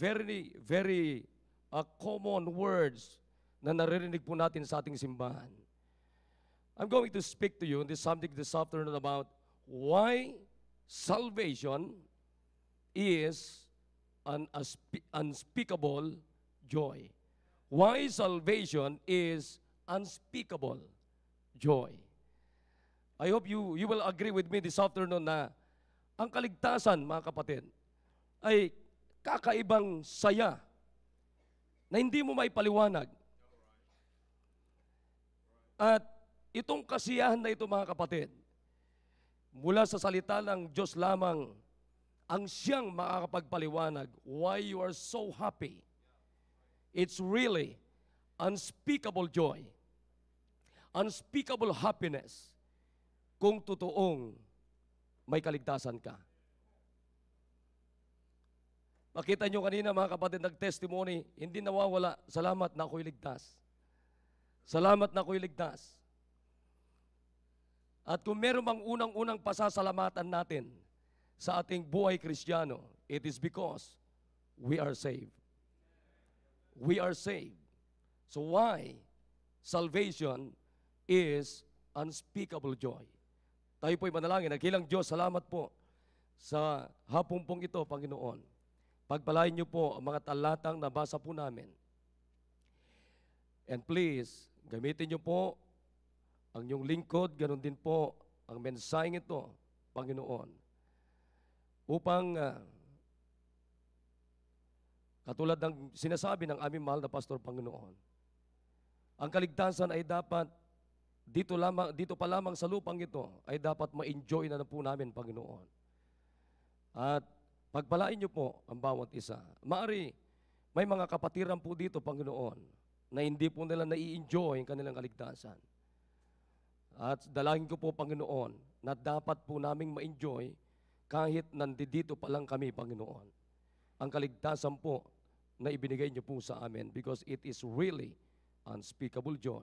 very, very common words na naririnig po natin sa ating simbahan. I'm going to speak to you on this subject this afternoon about why salvation is an unspeakable joy. Why salvation is unspeakable joy. I hope you will agree with me this afternoon na ang kaligtasan, mga kapatid, ay kakaibang saya na hindi mo maipaliwanag. At itong kasiyahan na ito, mga kapatid, mula sa salita ng Diyos lamang ang siyang makakapagpaliwanag why you are so happy. It's really unspeakable joy, unspeakable happiness kung totoong may kaligtasan ka. Makita nyo kanina, mga kapatid, nag-testimony, hindi nawawala, salamat na ako'y ligtas. Salamat na ako'y ligtas. At kung meron bang unang-unang pasasalamatan natin sa ating buhay Kristiyano, it is because we are saved. We are saved. So why salvation is unspeakable joy? Tayo po'y manalangin. Nagkilang Diyos, salamat po sa hapong pong ito, Panginoon. Pagpalain niyo po ang mga talatang nabasa po namin. And please, gamitin niyo po ang inyong lingkod, ganun din po ang mensaheng ito, Panginoon. Upang, katulad ng sinasabi ng aming mahal na Pastor, Panginoon, ang kaligtasan ay dapat, dito pa lamang sa lupang ito, ay dapat ma-enjoy na po namin, Panginoon. At pagpalain niyo po ang bawat isa. Maari, may mga kapatiran po dito, Panginoon, na hindi po nila nai-enjoy ang kanilang kaligtasan. At dalangin ko po, Panginoon, na dapat po naming ma-enjoy kahit nandito pa lang kami, Panginoon. Ang kaligtasan po na ibinigay niyo po sa amin because it is really unspeakable joy.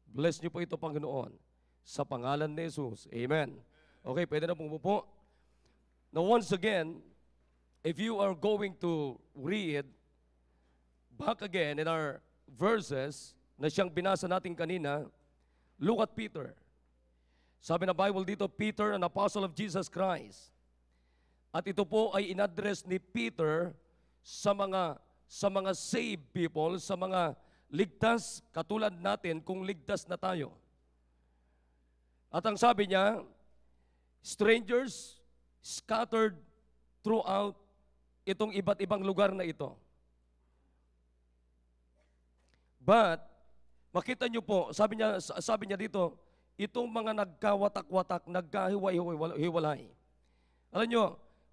Bless niyo po ito, Panginoon, sa pangalan ni Jesus. Amen. Okay, pwede na pumupo. Now, once again, if you are going to read back again in our verses na siyang binasa natin kanina, look at Peter. Sabi na Bible dito, Peter, an apostle of Jesus Christ. At ito po ay in-address ni Peter sa mga saved people, sa mga ligtas katulad natin kung ligtas na tayo. At ang sabi niya, strangers scattered throughout itong iba't ibang lugar na ito. But, makita niyo po, sabi niya dito, itong mga nagkawatak-watak, nagkahiwalay-hiwalay. Alam niyo,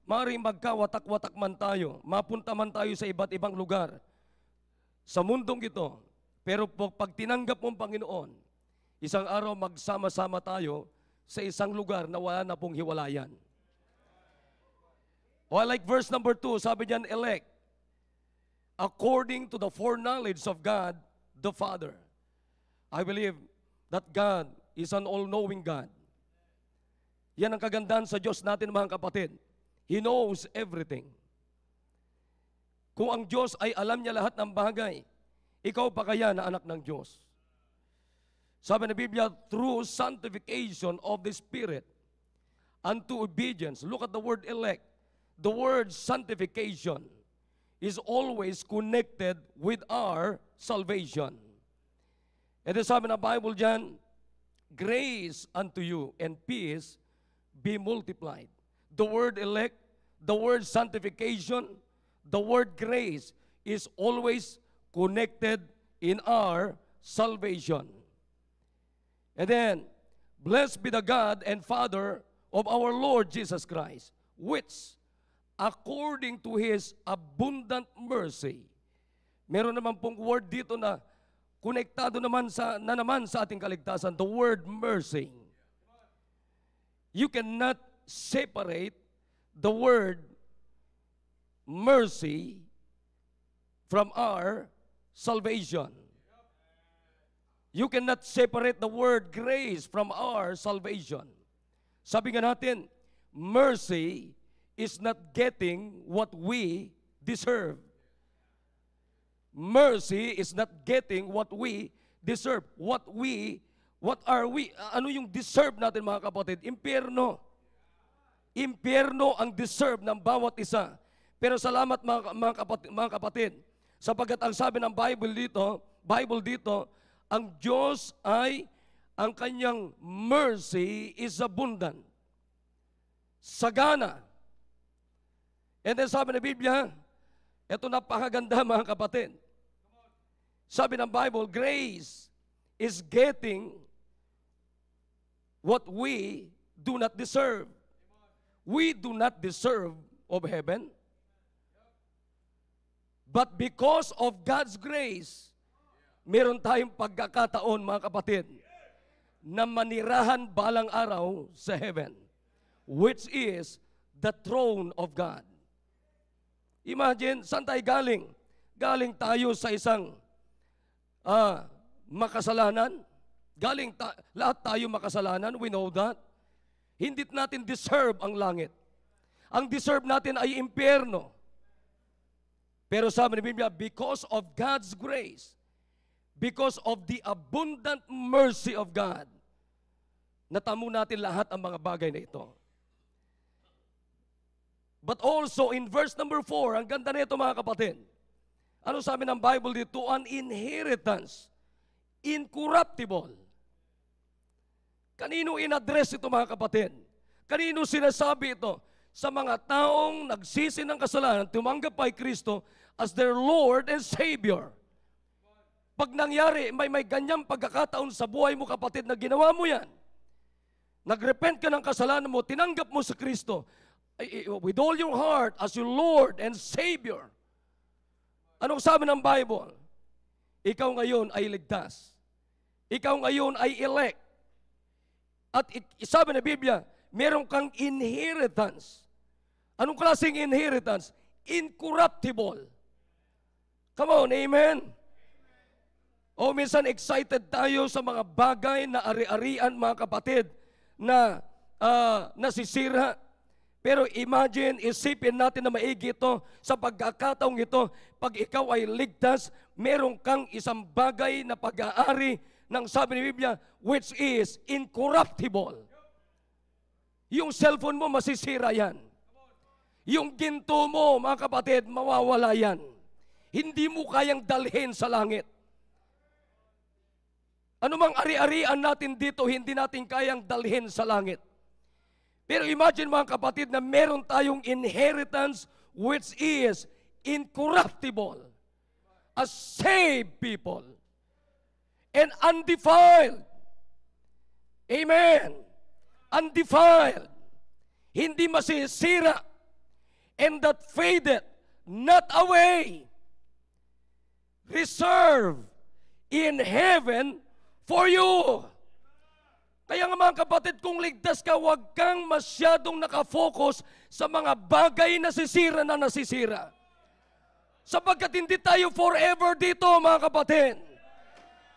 maaaring magkawatak-watak man tayo, mapunta man tayo sa iba't ibang lugar sa mundong ito. Pero pag tinanggap mo ang Panginoon, isang araw magsama-sama tayo sa isang lugar na wala na pong hiwalayan. O like verse number 2, sabi niyan, elect, according to the foreknowledge of God, the Father. I believe that God is an all-knowing God. Yan ang kagandahan sa Diyos natin, mga kapatid. He knows everything. Kung ang Diyos ay alam niya lahat ng bagay, ikaw pa kaya na anak ng Diyos? Sabi ng Biblia, through sanctification of the Spirit unto obedience. Look at the word elect. The word sanctification is always connected with our salvation. And sabi ng Bible dyan, grace unto you and peace be multiplied. The word elect, the word sanctification, the word grace is always connected in our salvation. And then, blessed be the God and Father of our Lord Jesus Christ, which, according to His abundant mercy, meron naman pong word dito na konektado naman sa ating kaligtasan, the word mercy. You cannot separate the word mercy from our salvation. You cannot separate the word grace from our salvation. Sabi nga natin, mercy is not getting what we deserve. mercy is not getting what we deserve. What are we? Ano yung deserve natin, mga kapatid? Impyerno. Impyerno ang deserve ng bawat isa. Pero salamat mga kapatid, sapagkat ang sabi ng Bible dito, ang Diyos ay, ang kanyang mercy is abundant. Sagana. And then sabi ng Biblia, ito napakaganda mga kapatid. Sabi ng Bible, grace is getting what we do not deserve. We do not deserve of heaven. But because of God's grace, meron tayong pagkakataon, mga kapatid, na manirahan balang araw sa heaven, which is the throne of God. Imagine, saan tayo galing? Galing tayo sa isang makasalanan. Lahat tayo makasalanan, we know that. Hindi natin deserve ang langit. Ang deserve natin ay impyerno. Pero sabi ng Biblia, because of God's grace, because of the abundant mercy of God, natamo natin lahat ang mga bagay na ito. But also in verse number 4, ang ganda na ito mga kapatid. Ano sabi ng Bible dito? An inheritance, incorruptible. Kanino in-address ito mga kapatid? Kanino sinasabi ito? Sa mga taong nagsisi ng kasalanan, tumanggap kay Kristo as their Lord and Savior. Pag nangyari, may ganyang pagkakataon sa buhay mo kapatid na ginawa mo yan. Nagrepent ka ng kasalanan mo, tinanggap mo sa Kristo with all your heart as your Lord and Savior. Anong sabi ng Bible? Ikaw ngayon ay ligtas. Ikaw ngayon ay elect. At sabi ng Biblia, meron kang inheritance. Anong klaseng inheritance? Incorruptible. Come on, amen? O minsan excited tayo sa mga bagay na ari-arian, mga kapatid, na nasisira. Pero imagine, isipin natin na maigi ito sa pagkakataong ito. Pag ikaw ay ligtas, meron kang isang bagay na pag-aari ng sabi ni Biblia, which is incorruptible. Yung cellphone mo, masisira yan. Yung ginto mo, mga kapatid, mawawala yan. Hindi mo kayang dalhin sa langit. Ano mang ari-arian natin dito, hindi natin kayang dalhin sa langit. Pero imagine mga kapatid na meron tayong inheritance which is incorruptible. A saved people. And undefiled. Amen. Undefiled. Hindi masisira. And that fadeth not away. Reserved in heaven for you. Kaya nga mga kapatid, kung ligtas ka, huwag kang masyadong nakafocus sa mga bagay na nasisira. Sapagkat hindi tayo forever dito, mga kapatid.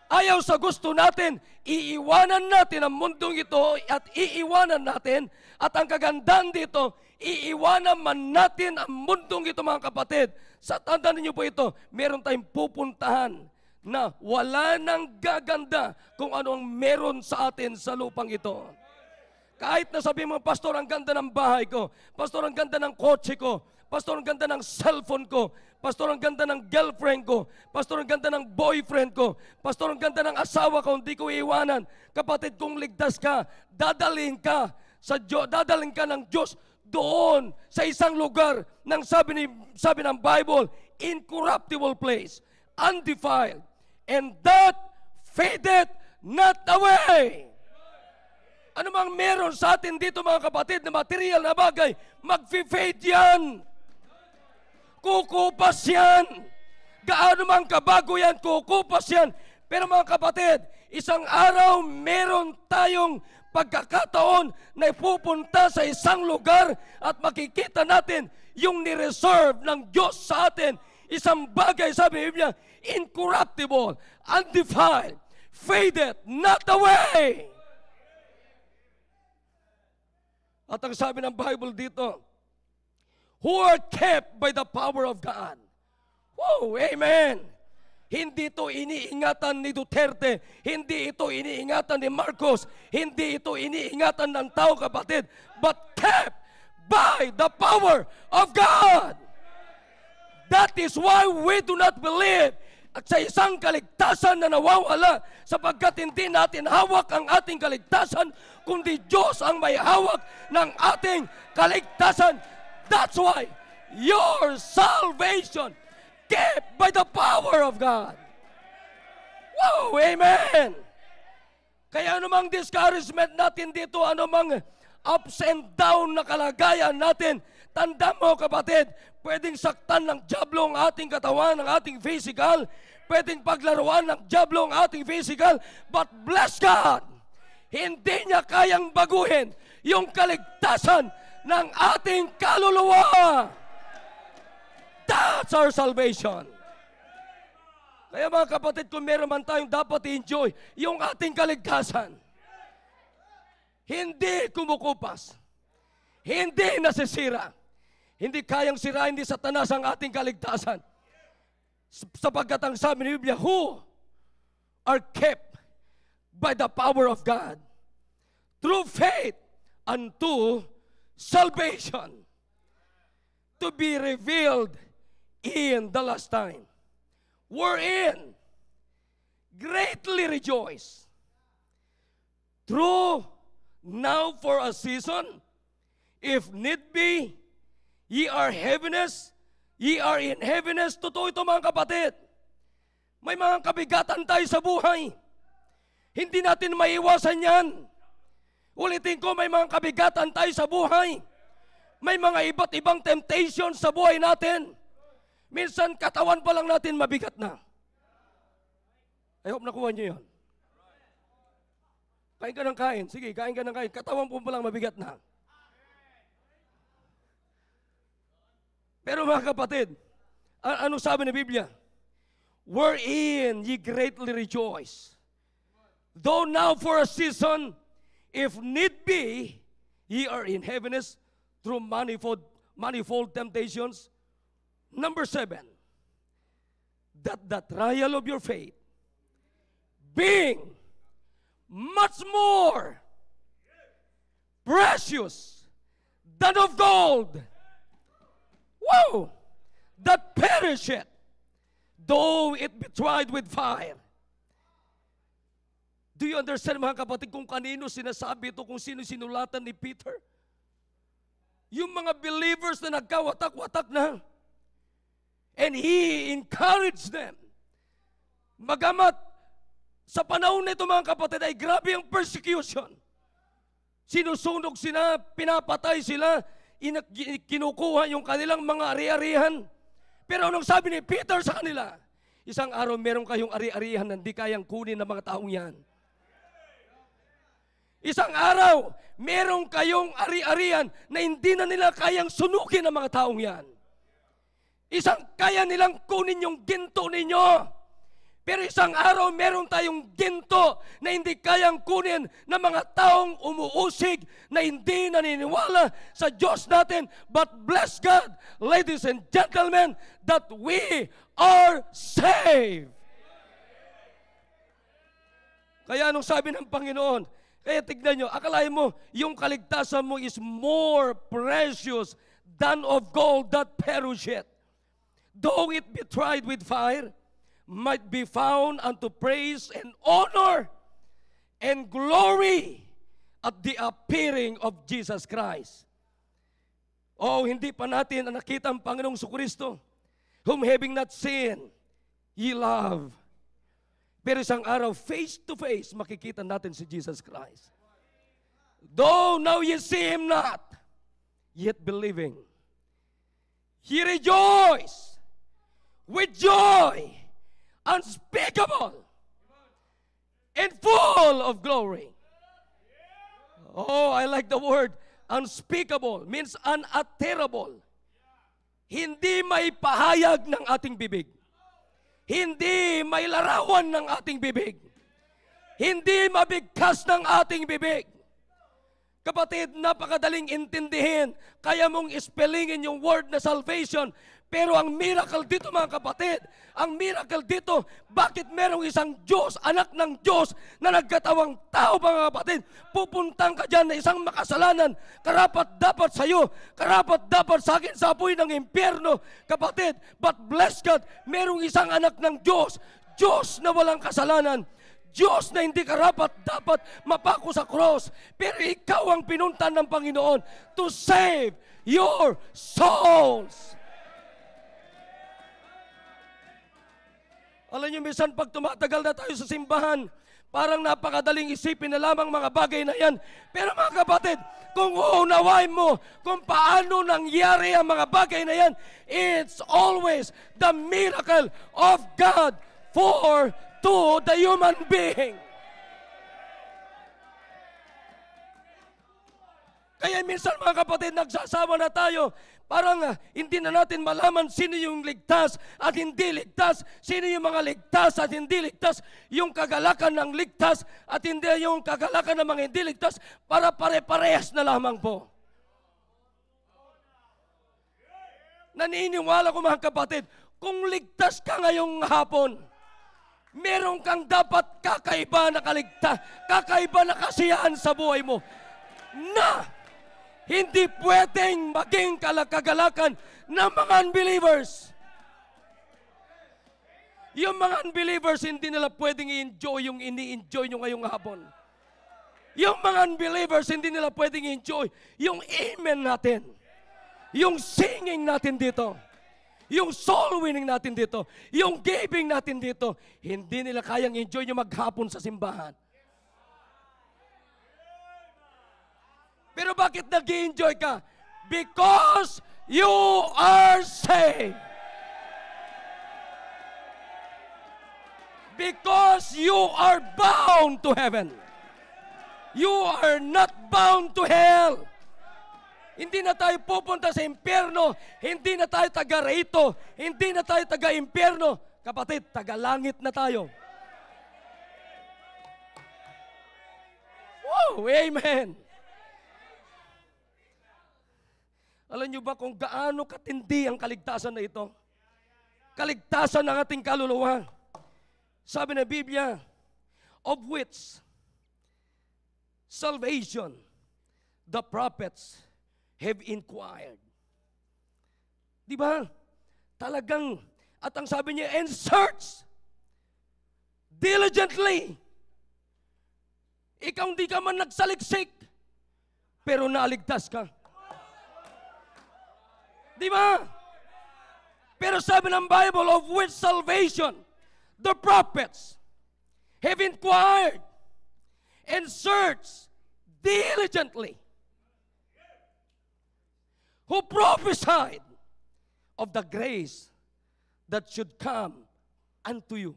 Ayaw sa gusto natin, iiwanan natin ang mundong ito at iiwanan natin. At ang kagandaan dito, iiwanan man natin ang mundong ito, mga kapatid. Sa tandaan niyo po ito, meron tayong pupuntahan na wala nang gaganda kung ano ang meron sa atin sa lupang ito. Kahit na sabi mo, Pastor, ang ganda ng bahay ko. Pastor, ang ganda ng kotse ko. Pastor, ang ganda ng cellphone ko. Pastor, ang ganda ng girlfriend ko. Pastor, ang ganda ng boyfriend ko. Pastor, ang ganda ng asawa ko, hindi ko iiwanan. Kapatid, kung ligtas ka, dadalhin ka ng Diyos doon sa isang lugar ng sabi ng Bible, incorruptible place, undefiled, and that fadeth not away. Ano mang meron sa atin dito, mga kapatid, na material na bagay, mag-fade yan. Kukupas yan. Gaano mang kabago yan, kukupas yan. Pero mga kapatid, isang araw meron tayong pagkakataon na ipupunta sa isang lugar at makikita natin yung nireserve ng Diyos sa atin. Isang bagay, sabi ng Biblia, incorruptible, undefiled, fadeth not away. At ang sabi ng Bible dito, who are kept by the power of God. Whoa, amen. Hindi ito iniingatan ni Duterte. Hindi ito iniingatan ni Marcos. Hindi ito iniingatan ng tao, kapatid. But kept by the power of God. That is why we do not believe at sa isang kaligtasan na nawawala, sapagkat hindi natin hawak ang ating kaligtasan, kundi Diyos ang may hawak ng ating kaligtasan. That's why your salvation kept by the power of God. Wow, amen! Kaya anumang discouragement natin dito, anumang ups and down na kalagayan natin, tanda mo, kapatid, pwedeng saktan ng dyablo ang ating katawan, ang ating physical, pwedeng paglaruan ng dyablo ang ating physical, but bless God, hindi niya kayang baguhin yung kaligtasan ng ating kaluluwa. That's our salvation. Kaya mga kapatid, kung meron man tayong dapat i-enjoy, yung ating kaligtasan, hindi kumukupas, hindi nasisira, hindi kayang sirain ni Satanas ang ating kaligtasan. Sapagkat ang sabi ni Biblia, who are kept by the power of God through faith unto salvation, to be revealed in the last time, wherein greatly rejoice, through now for a season, if need be, ye are in heaviness. Totoo ito mga kapatid. May mga kabigatan tayo sa buhay. Hindi natin maiwasan yan. Ulitin ko, may mga kabigatan tayo sa buhay. May mga iba't ibang temptations sa buhay natin. Minsan, katawan pa lang natin mabigat na. I hope nakuha niyo yun. Kain ka ng kain. Sige, kain ka ng kain. Katawan po pa lang mabigat na. Pero mga kapatid, ano sabi ng Biblia? Wherein ye greatly rejoice. Though now for a season, if need be, ye are in heaviness through manifold temptations. Number 7, that the trial of your faith, being much more precious than of gold, wow, that perisheth, though it be tried with fire. Do you understand mga kapatid kung kanino sinasabi ito, kung sino sinulatan ni Peter? Yung mga believers na nagkawatak-watak na. And he encouraged them. Magamat sa panahon nito mga kapatid ay grabe ang persecution. Sinusunog sila, pinapatay sila, kinukuha yung kanilang mga ari-arihan. Pero anong sabi ni Peter sa kanila? Isang araw meron kayong ari-arihan na hindi kayang kunin ng mga taong yan. Isang araw meron kayong ari-arihan na hindi na nila kayang sunugin ng mga taong yan. Isang kaya nilang kunin yung ginto ninyo. Pero isang araw meron tayong ginto na hindi kayang kunin ng mga taong umuusig na hindi naniniwala sa Diyos natin. But bless God, ladies and gentlemen, that we are saved. Kaya anong sabi ng Panginoon? Kaya tignan nyo, akalain mo, yung kaligtasan mo is more precious than of gold that perisheth. Though it be tried with fire, might be found unto praise and honor and glory at the appearing of Jesus Christ. Oh, hindi pa natin nakita ang Panginoong Jesucristo, whom having not seen, ye love. Pero isang araw, face to face, makikita natin si Jesus Christ. Though now ye see Him not, yet believing, ye rejoice with joy unspeakable and full of glory. Oh, I like the word unspeakable, means unutterable. Hindi may pahayag ng ating bibig. Hindi may larawan ng ating bibig. Hindi mabigkas ng ating bibig. Kapatid, napakadaling intindihin. Kaya mong spellingin yung word na salvation. Pero ang miracle dito mga kapatid, ang miracle dito, bakit merong isang Diyos, anak ng Diyos na nagkatawang tao mga kapatid, pupuntang ka dyan na isang makasalanan, karapat dapat sa iyo, karapat dapat sa akin sa apoy ng impyerno, kapatid. But bless God, merong isang anak ng Diyos, Diyos na walang kasalanan, Diyos na hindi karapat dapat mapako sa cross, pero ikaw ang pinuntan ng Panginoon to save your souls. Alam niyo, minsan pag tumatagal na tayo sa simbahan, parang napakadaling isipin na lamang mga bagay na yan. Pero mga kapatid, kung uunawain mo kung paano nangyari ang mga bagay na yan, it's always the miracle of God to the human being. Kaya minsan mga kapatid, nagsasawa na tayo. Parang hindi na natin malaman sino yung ligtas at hindi ligtas. Sino yung mga ligtas at hindi ligtas. Yung kagalakan ng ligtas at hindi yung kagalakan ng mga hindi ligtas. Para pare-parehas na lamang po. Naniniwala ko mga kapatid, kung ligtas ka ngayong hapon, meron kang dapat kakaiba na kaligtas, kakaiba na kasiyahan sa buhay mo na hindi pwedeng maging kagalakan ng mga unbelievers. Yung mga unbelievers, hindi nila pwedeng i-enjoy yung ini-enjoy nyo ngayong hapon. Yung mga unbelievers, hindi nila pwedeng i-enjoy yung amen natin. Yung singing natin dito. Yung soul winning natin dito. Yung giving natin dito. Hindi nila kayang enjoy yung maghapon sa simbahan. Pero bakit nag-i-enjoy ka? Because you are saved. Because you are bound to heaven. You are not bound to hell. Hindi na tayo pupunta sa impyerno. Hindi na tayo taga-rito. Hindi na tayo taga-impyerno. Kapatid, taga-langit na tayo. Wow, amen. Alam niyo ba kung gaano katindi ang kaligtasan na ito? Kaligtasan ng ating kaluluwa. Sabi ng Biblia, of which salvation the prophets have inquired. Di ba? Talagang, at ang sabi niya, and search diligently. Ikaw hindi ka man nagsaliksik, pero naaligtas ka. Di ba? Pero sabi ng Bible, of which salvation the prophets have inquired and searched diligently, who prophesied of the grace that should come unto you.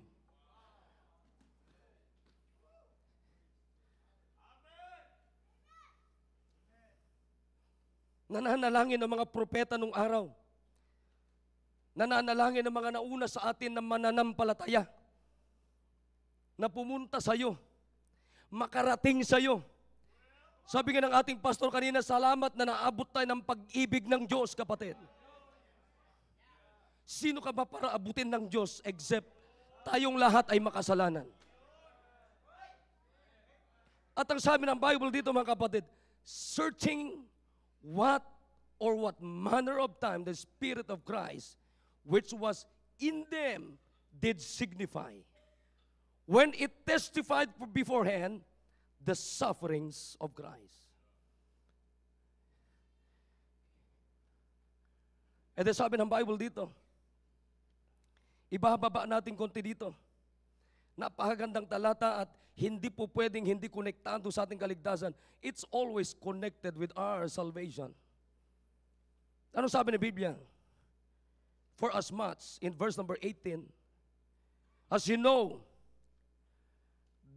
Nananalangin ng mga propeta nung araw. Nananalangin ng mga nauna sa atin na mananampalataya na pumunta sa iyo, makarating sa iyo. Sabi nga ng ating pastor kanina, salamat na naabot tayo ng pag-ibig ng Diyos, kapatid. Sino ka ba para abutin ng Diyos except tayong lahat ay makasalanan? At ang sabi ng Bible dito mga kapatid, searching what manner of time the Spirit of Christ which was in them did signify, when it testified beforehand the sufferings of Christ. And then sabi ng Bible dito, ibababa natin konti dito. Napakagandang talata at hindi po pwedeng hindi konektado sa ating kaligtasan. It's always connected with our salvation. Ano sabi ng Biblia? For as much, in verse number 18, as you know,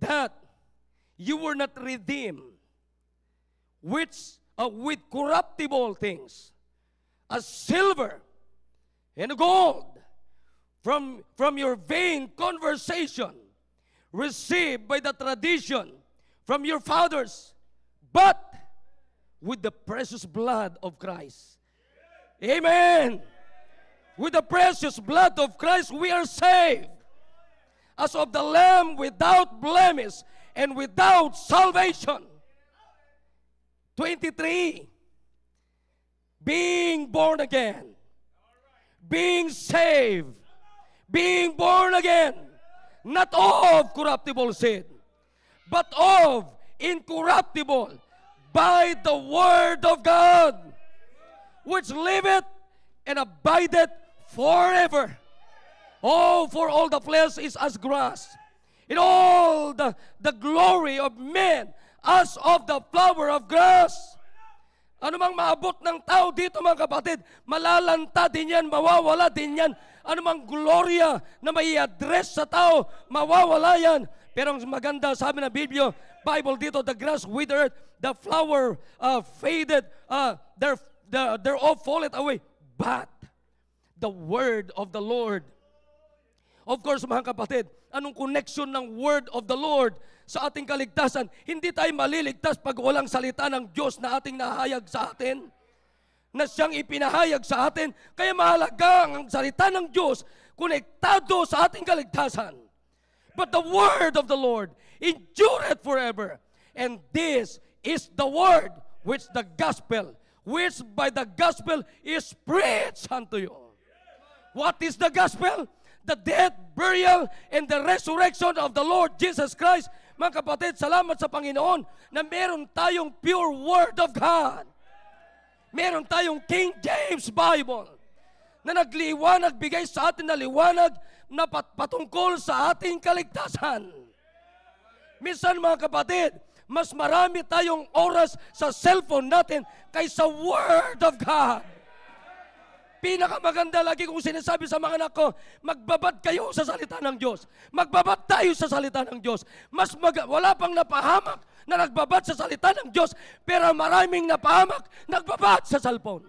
that you were not redeemed with corruptible things, as silver and gold, from your vain conversation, received by the tradition from your fathers, but with the precious blood of Christ. Amen. With the precious blood of Christ, we are saved. As of the Lamb without blemish and without salvation. 23. Being born again. Being saved. Being born again. Not of corruptible seed, but of incorruptible, by the word of God, which liveth and abideth forever. Oh, for all the flesh is as grass, and all the glory of men as of the flower of grass. Ano mang maabot ng tao dito, mga kapatid, malalanta din yan, mawawala din yan. Ano mang gloria na may address sa tao, mawawala yan. Pero ang maganda, sabi ng Bible dito, the grass withered, the flower faded, they're all fallen away. But the word of the Lord. Of course, mga kapatid, anong connection ng word of the Lord sa ating kaligtasan? Hindi tayo maliligtas pag walang salita ng Diyos na ating nahayag sa atin, na siyang ipinahayag sa atin. Kaya mahalaga ang salita ng Diyos konektado sa ating kaligtasan. But the word of the Lord endureth forever. And this is the word which the gospel, which by the gospel is preached unto you. What is the gospel? The death, burial, and the resurrection of the Lord Jesus Christ. Mga kapatid, salamat sa Panginoon na meron tayong pure word of God. Meron tayong King James Bible na nagliwanag, bigay sa atin na liwanag na patungkol sa ating kaligtasan. Minsan, mga kapatid, mas marami tayong oras sa cellphone natin kaysa Word of God. Pinakamaganda lagi kong sinasabi sa mga anak ko, magbabad kayo sa salita ng Diyos. Magbabad tayo sa salita ng Diyos. Wala pang napahamak na nagbabad sa salita ng Diyos, pero maraming napahamak nagbabad sa cellphone.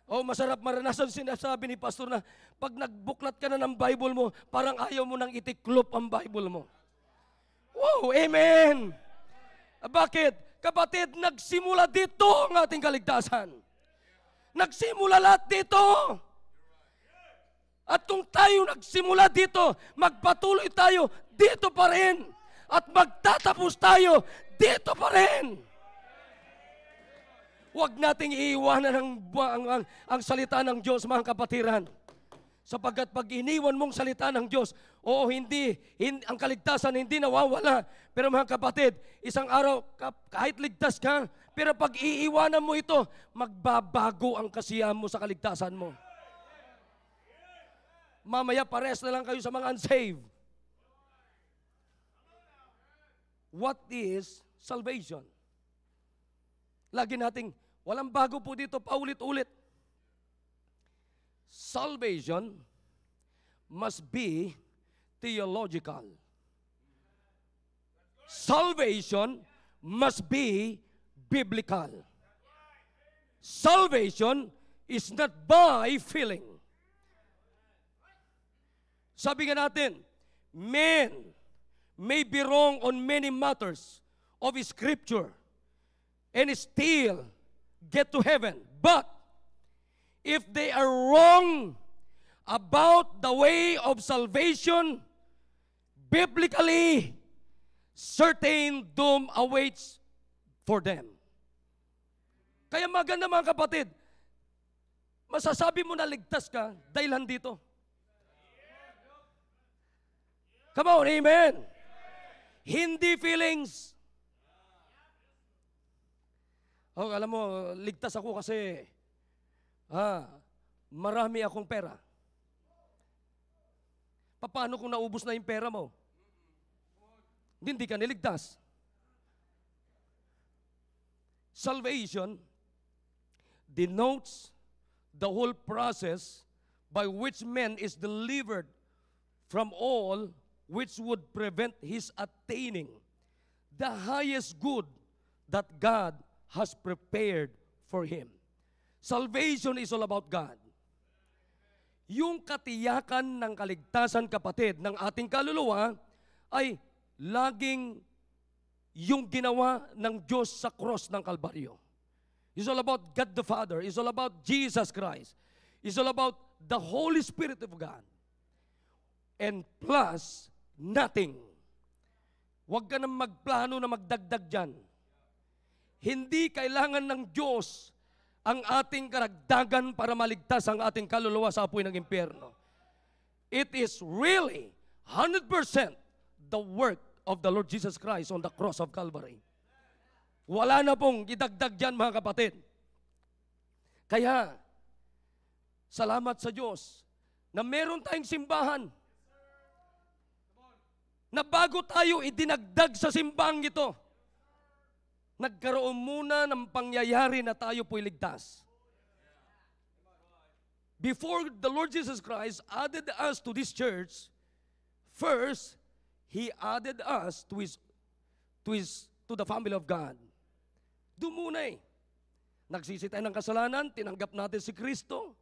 Oh, masarap maranasan, sinasabi ni pastor na pag nagbuklat ka na ng Bible mo, parang ayaw mo nang itiklop ang Bible mo. Wow, amen! Bakit? Kapatid, nagsimula dito ang ating kaligtasan. Nagsimula lahat dito. At kung tayo nagsimula dito, magpatuloy tayo dito pa rin. At magtatapos tayo dito pa rin. Huwag nating iiwanan ang salita ng Diyos, mga kapatiran. Sapagkat pag iniwan mong salita ng Diyos, hindi, ang kaligtasan hindi nawawala. Pero mga kapatid, isang araw, kahit ligtas ka, pero pag iiwanan mo ito, magbabago ang kasiyahan mo sa kaligtasan mo. Mamaya pares na lang kayo sa mga unsaved. What is salvation? Lagi nating, walang bago po dito, paulit-ulit. Salvation must be theological. Salvation must be biblical. Salvation is not by feeling. Sabi nga natin, men may be wrong on many matters of Scripture and still get to heaven. But if they are wrong about the way of salvation, biblically, certain doom awaits for them. Kaya maganda, mga kapatid, masasabi mo na ligtas ka dahil dito. Come on, amen. Hindi feelings. Oh, alam mo, ligtas ako kasi marami akong pera. Paano kung naubos na yung pera mo? Hindi ka niligtas. Salvation denotes the whole process by which man is delivered from all which would prevent his attaining the highest good that God has prepared for him. Salvation is all about God. Yung katiyakan ng kaligtasan, kapatid, ng ating kaluluwa ay laging yung ginawa ng Diyos sa cross ng Kalbaryo. It's all about God the Father. It's all about Jesus Christ. It's all about the Holy Spirit of God. And plus, nothing. Huwag ka nang magplano na magdagdag dyan. Hindi kailangan ng Diyos ang ating karagdagan para maligtas ang ating kaluluwa sa apoy ng impyerno. It is really 100% the work of the Lord Jesus Christ on the cross of Calvary. Wala na pong idagdag dyan, mga kapatid. Kaya, salamat sa Diyos na meron tayong simbahan na bago tayo idinagdag sa simbahang ito, nagkaroon muna ng pangyayari na tayo po'y ligtas. Before the Lord Jesus Christ added us to this church, first, He added us to the family of God. Doon muna nagsisi tayo ng kasalanan, tinanggap natin si Kristo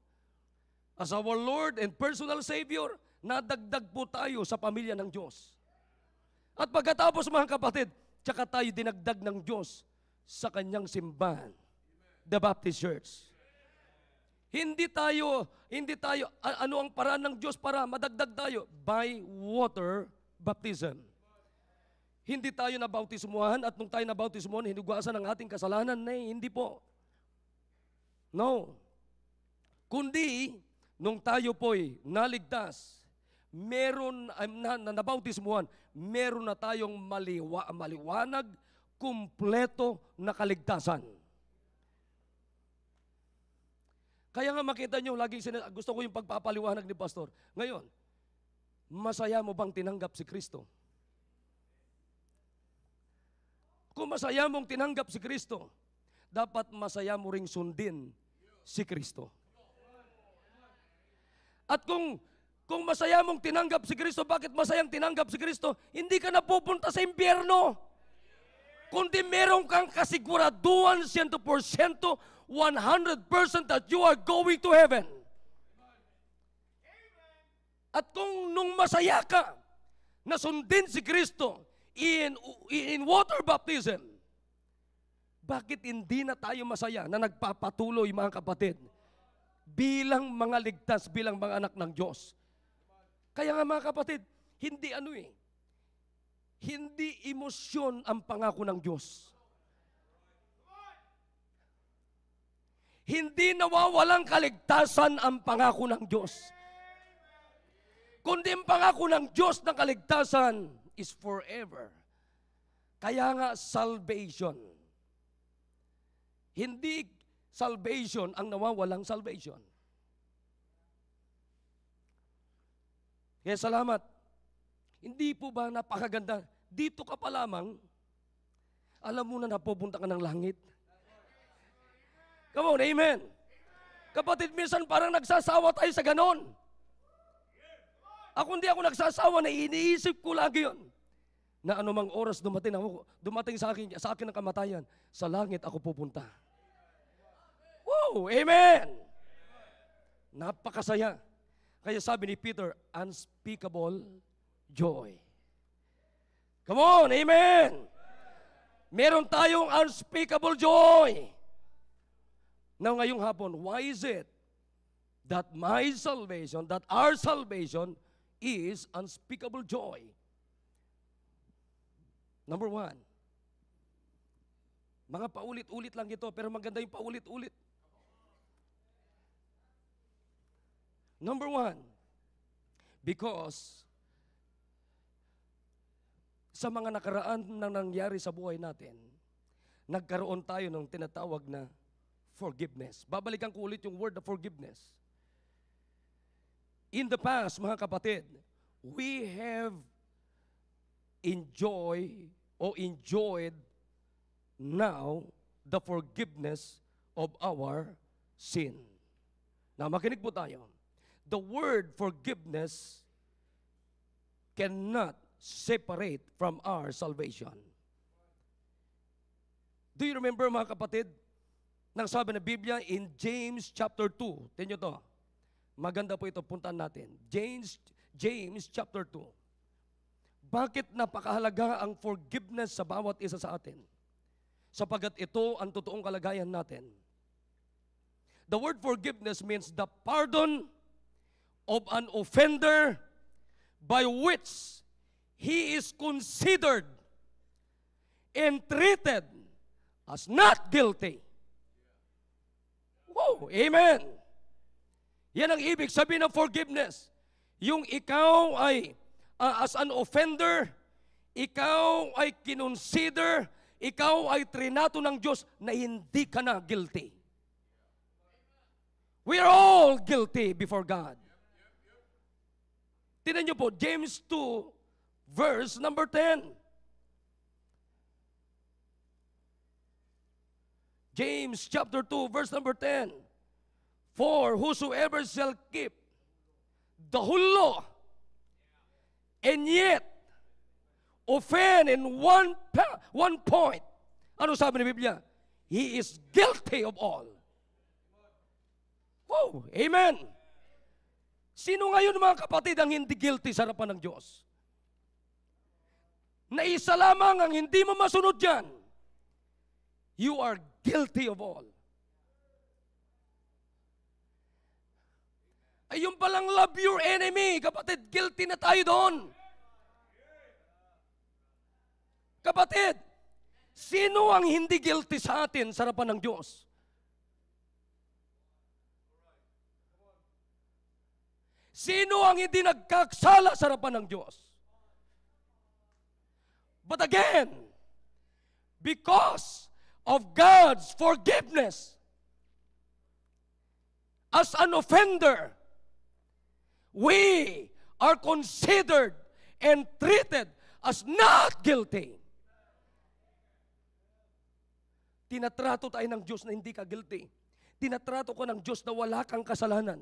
as our Lord and personal Savior, nadagdag po tayo sa pamilya ng Diyos. At pagkatapos, mga kapatid, tsaka tayo dinagdag ng Diyos sa kanyang simbahan, the Baptist Church. Hindi tayo, ano ang paraan ng Diyos para madagdag tayo? By water baptism. Hindi tayo nabautismuhan at nung tayo nabautismuhan, hinugasan ang ating kasalanan. Hindi po. No. Kundi, nung tayo po'y naligtas, meron na nabautismuhan, meron na tayong maliwanag, kumpleto na kaligtasan. Kaya nga makita nyo, gusto ko yung pagpapaliwanag ni Pastor. Ngayon, masaya mo bang tinanggap si Kristo? Kung masaya mong tinanggap si Kristo, dapat masaya mo ring sundin si Kristo. At kung masaya mong tinanggap si Kristo, bakit masayang tinanggap si Kristo? Hindi ka napupunta sa impyerno. Kundi meron kang kasiguraduhan 100%, 100% that you are going to heaven. At kung nung masaya ka na sundin si Kristo in water baptism, bakit hindi na tayo masaya na nagpapatuloy, mga kapatid, bilang mga ligtas, bilang mga anak ng Diyos? Kaya nga, mga kapatid, hindi emosyon ang pangako ng Diyos. Hindi nawawalang kaligtasan ang pangako ng Diyos. Kundi ang pangako ng Diyos ng kaligtasan is forever. Kaya nga, salvation. Hindi salvation ang nawawalang salvation. Kaya salamat. Hindi po ba napakaganda? Dito ka pa lamang, alam mo na napupunta ka ng langit. Come on, amen. Kapatid, minsan parang nagsasawa tayo sa ganon. Hindi ako nagsasawa na iniisip ko lagi yun. Na anumang oras dumating sa akin ang kamatayan, sa langit ako pupunta. Woo! Amen! Napakasaya. Kaya sabi ni Peter, unspeakable joy. Come on, amen! Meron tayong unspeakable joy. Now ngayong hapon, why is it that my salvation, that our salvation is unspeakable joy? Number one, mga paulit-ulit lang ito, pero maganda yung paulit-ulit. Number one, because sa mga nakaraan na nangyari sa buhay natin, nagkaroon tayo ng tinatawag na forgiveness. Babalikan ko ulit yung word na forgiveness. In the past, mga kapatid, we have enjoyed now the forgiveness of our sin. Now, makinig po tayo. The word forgiveness cannot separate from our salvation. Do you remember, mga kapatid, nang sabi ng Biblia in James chapter 2. Tingnan nyo to. Maganda po ito, puntahan natin. James chapter 2. Bakit napakahalaga ang forgiveness sa bawat isa sa atin? Sapagat ito ang totoong kalagayan natin. The word forgiveness means the pardon of an offender by which he is considered and treated as not guilty. Wow, amen. Yan ang ibig sabihin ng forgiveness. Yung ikaw ay, as an offender, ikaw ay kinonsider, ikaw ay trinato ng Diyos na hindi ka na guilty. We are all guilty before God. Tingnan niyo po, James 2, verse number 10. James chapter 2, verse number 10. For whosoever shall keep the whole law and yet offend in one point, ano sabi ng Biblia? He is guilty of all. Wow, amen. Sino ngayon mga kapatid ang hindi guilty sa harapan ng Diyos? Na isa lamang ang hindi mo masunod dyan. You are guilty of all. Ay yung palang love your enemy, kapatid, guilty na tayo doon. Kapatid, sino ang hindi guilty sa atin sa harapan ng Diyos? Sino ang hindi nagkasala sa harapan ng Diyos? But again, because of God's forgiveness, as an offender, we are considered and treated as not guilty. Tinatrato tayo ng Diyos na hindi ka guilty. Tinatrato ko ng Diyos na wala kang kasalanan.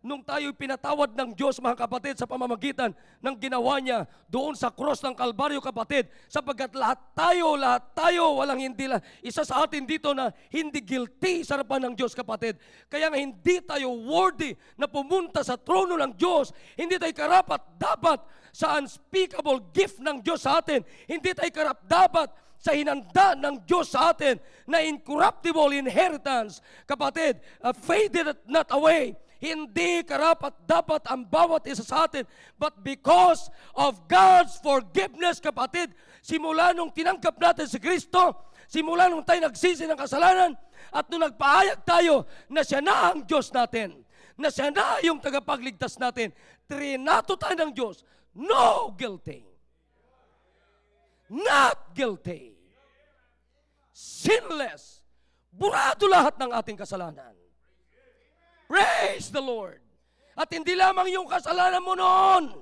Nung tayo pinatawad ng Diyos, mga kapatid, sa pamamagitan ng ginawa niya doon sa cross ng Kalbaryo, kapatid, sapagkat lahat tayo, walang hindi lang, isa sa atin dito na hindi guilty sa harapan ng Diyos, kapatid. Kaya nga hindi tayo worthy na pumunta sa trono ng Diyos. Hindi tayo karapat-dapat sa unspeakable gift ng Diyos sa atin. Hindi tayo karapat-dapat sa hinanda ng Diyos sa atin na incorruptible inheritance. Kapatid, faded not away. Hindi karapat-dapat ang bawat isa sa atin. But because of God's forgiveness, kapatid, simula nung tinanggap natin si Kristo, simula nung tayo nagsisi ng kasalanan, at nung nagpahayag tayo na siya na ang Diyos natin, na siya na yung tagapagligtas natin, trinato tayo ng Diyos, no guilty. Not guilty. Sinless. Burado lahat ng ating kasalanan. Praise the Lord. At hindi lamang yung kasalanan mo noon.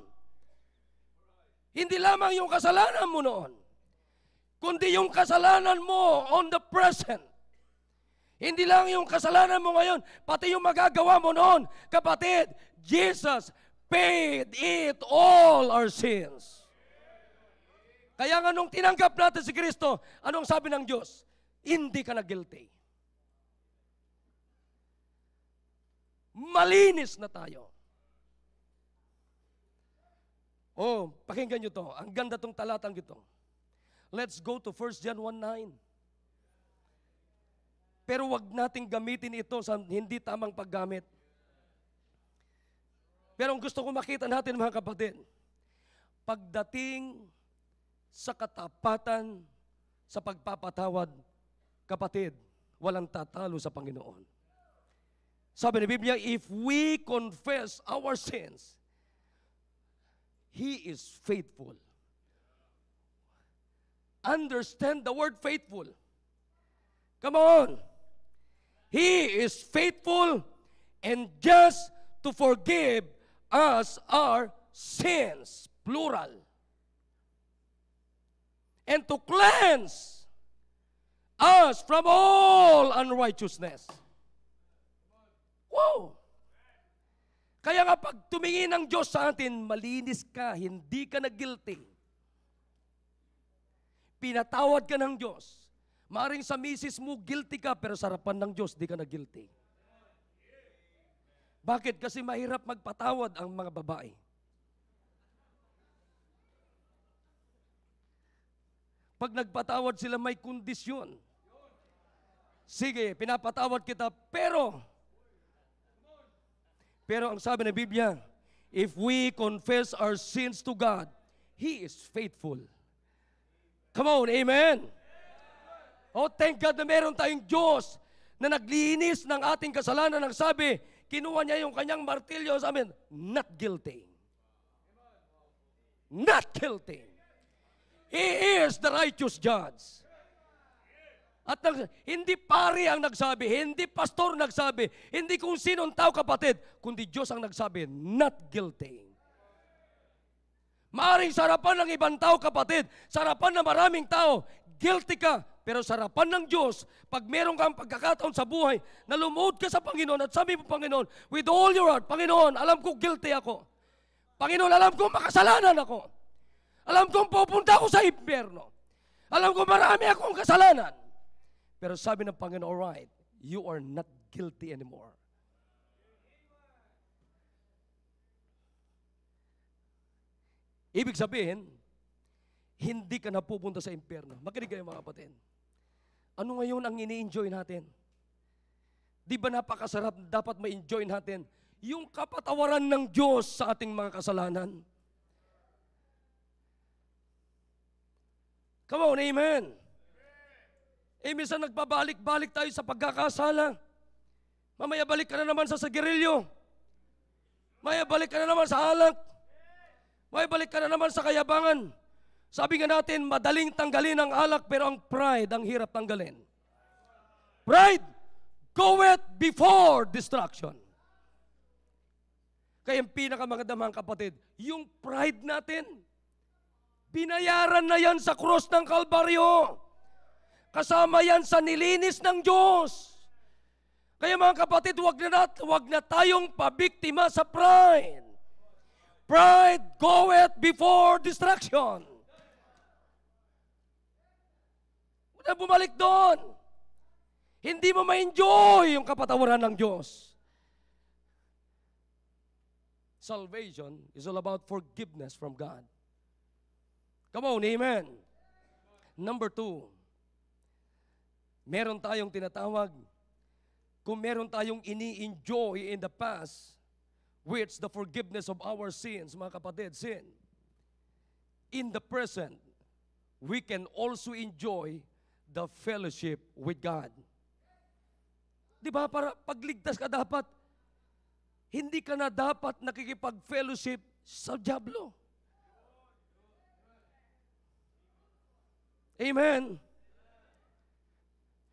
Hindi lamang yung kasalanan mo noon. Kundi yung kasalanan mo on the present. Hindi lang yung kasalanan mo ngayon, pati yung magagawa mo noon. Kapatid, Jesus paid it all our sins. Kaya nga nung tinanggap natin si Kristo, anong sabi ng Diyos? Hindi ka na guilty. Malinis na tayo. Oh, pakinggan nyo to. Ang ganda tong talatang ito. Let's go to 1 John 1:9. Pero wag nating gamitin ito sa hindi tamang paggamit. Pero ang gusto ko makita natin, mga kapatid, pagdating sa katapatan, sa pagpapatawad, kapatid, walang tatalo sa Panginoon. Sabi ni Biblia, if we confess our sins, He is faithful. Understand the word faithful. Come on. He is faithful and just to forgive us our sins, plural. And to cleanse us from all unrighteousness. Wow! Kaya nga pag tumingin ng Diyos sa atin, malinis ka, hindi ka na guilty. Pinatawad ka ng Diyos. Maaring sa misis mo, guilty ka, pero sa harapan ng Diyos, di ka na guilty. Bakit? Kasi mahirap magpatawad ang mga babae. Pag nagpatawad sila, may kondisyon. Sige, pinapatawad kita, pero ang sabi ng Biblia, if we confess our sins to God, He is faithful. Come on, amen? Oh, thank God na meron tayong Diyos na naglinis ng ating kasalanan. Ang sabi, kinuha niya yung kanyang martilyo sa amin, not guilty. Not guilty. He is the righteous judge. At hindi pari ang nagsabi, hindi pastor nagsabi, hindi kung sinong tao kapatid, kundi Diyos ang nagsabi, not guilty. Maaring sarapan ng ibang tao kapatid, sarapan ng maraming tao, guilty ka. Pero sarapan ng Diyos, pag meron kang pagkakataon sa buhay, na lumuhod ka sa Panginoon at sabi mo, Panginoon, with all your heart, Panginoon, alam ko guilty ako. Panginoon, alam ko makasalanan ako. Alam kong pupunta ako sa impyerno. Alam ko marami akong kasalanan. Pero sabi ng Panginoon, alright, you are not guilty anymore. Ibig sabihin, hindi ka na pupunta sa impyerno. Makinig kayo mga kapatid. Ano ngayon ang ini-enjoy natin? Di ba napakasarap, dapat ma-enjoy natin yung kapatawaran ng Diyos sa ating mga kasalanan? Come on, amen. Minsan nagbabalik-balik tayo sa pagkakasala. Mamaya balik ka na naman sa sigarilyo. Mamaya balik ka na naman sa alak. Mamaya balik ka na naman sa kayabangan. Sabi nga natin, madaling tanggalin ang alak, pero ang pride, ang hirap tanggalin. Pride goeth before destruction. Kaya yung pinakamaganda mga kapatid, yung pride natin, binayaran na yan sa krus ng Kalbaryo. Kasama yan sa nilinis ng Diyos. Kaya mga kapatid, wag na tayong pabiktima sa pride. Pride goeth before destruction. Huwag na bumalik doon. Hindi mo ma-enjoy yung kapatawaran ng Diyos. Salvation is all about forgiveness from God. Come on, amen. Number 2. Meron tayong tinatawag, kung meron tayong ini-enjoy in the past, which the forgiveness of our sins, mga kapatid, sin. In the present, we can also enjoy the fellowship with God. Di ba, para pagligtas ka dapat, hindi ka na dapat nakikipag-fellowship sa dyablo. Amen.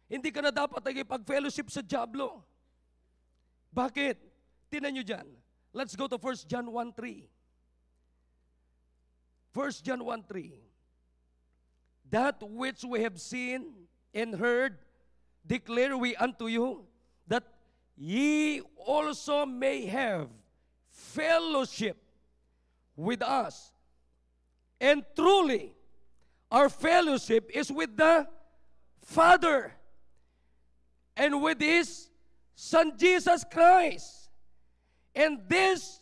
Hindi ka na dapat nakikipag-fellowship sa dyablo. Bakit? Tingnan nyo dyan. Let's go to 1 John 1:3. 1 John 1:3. That which we have seen and heard, declare we unto you, that ye also may have fellowship with us. And truly, our fellowship is with the Father and with His Son Jesus Christ. And these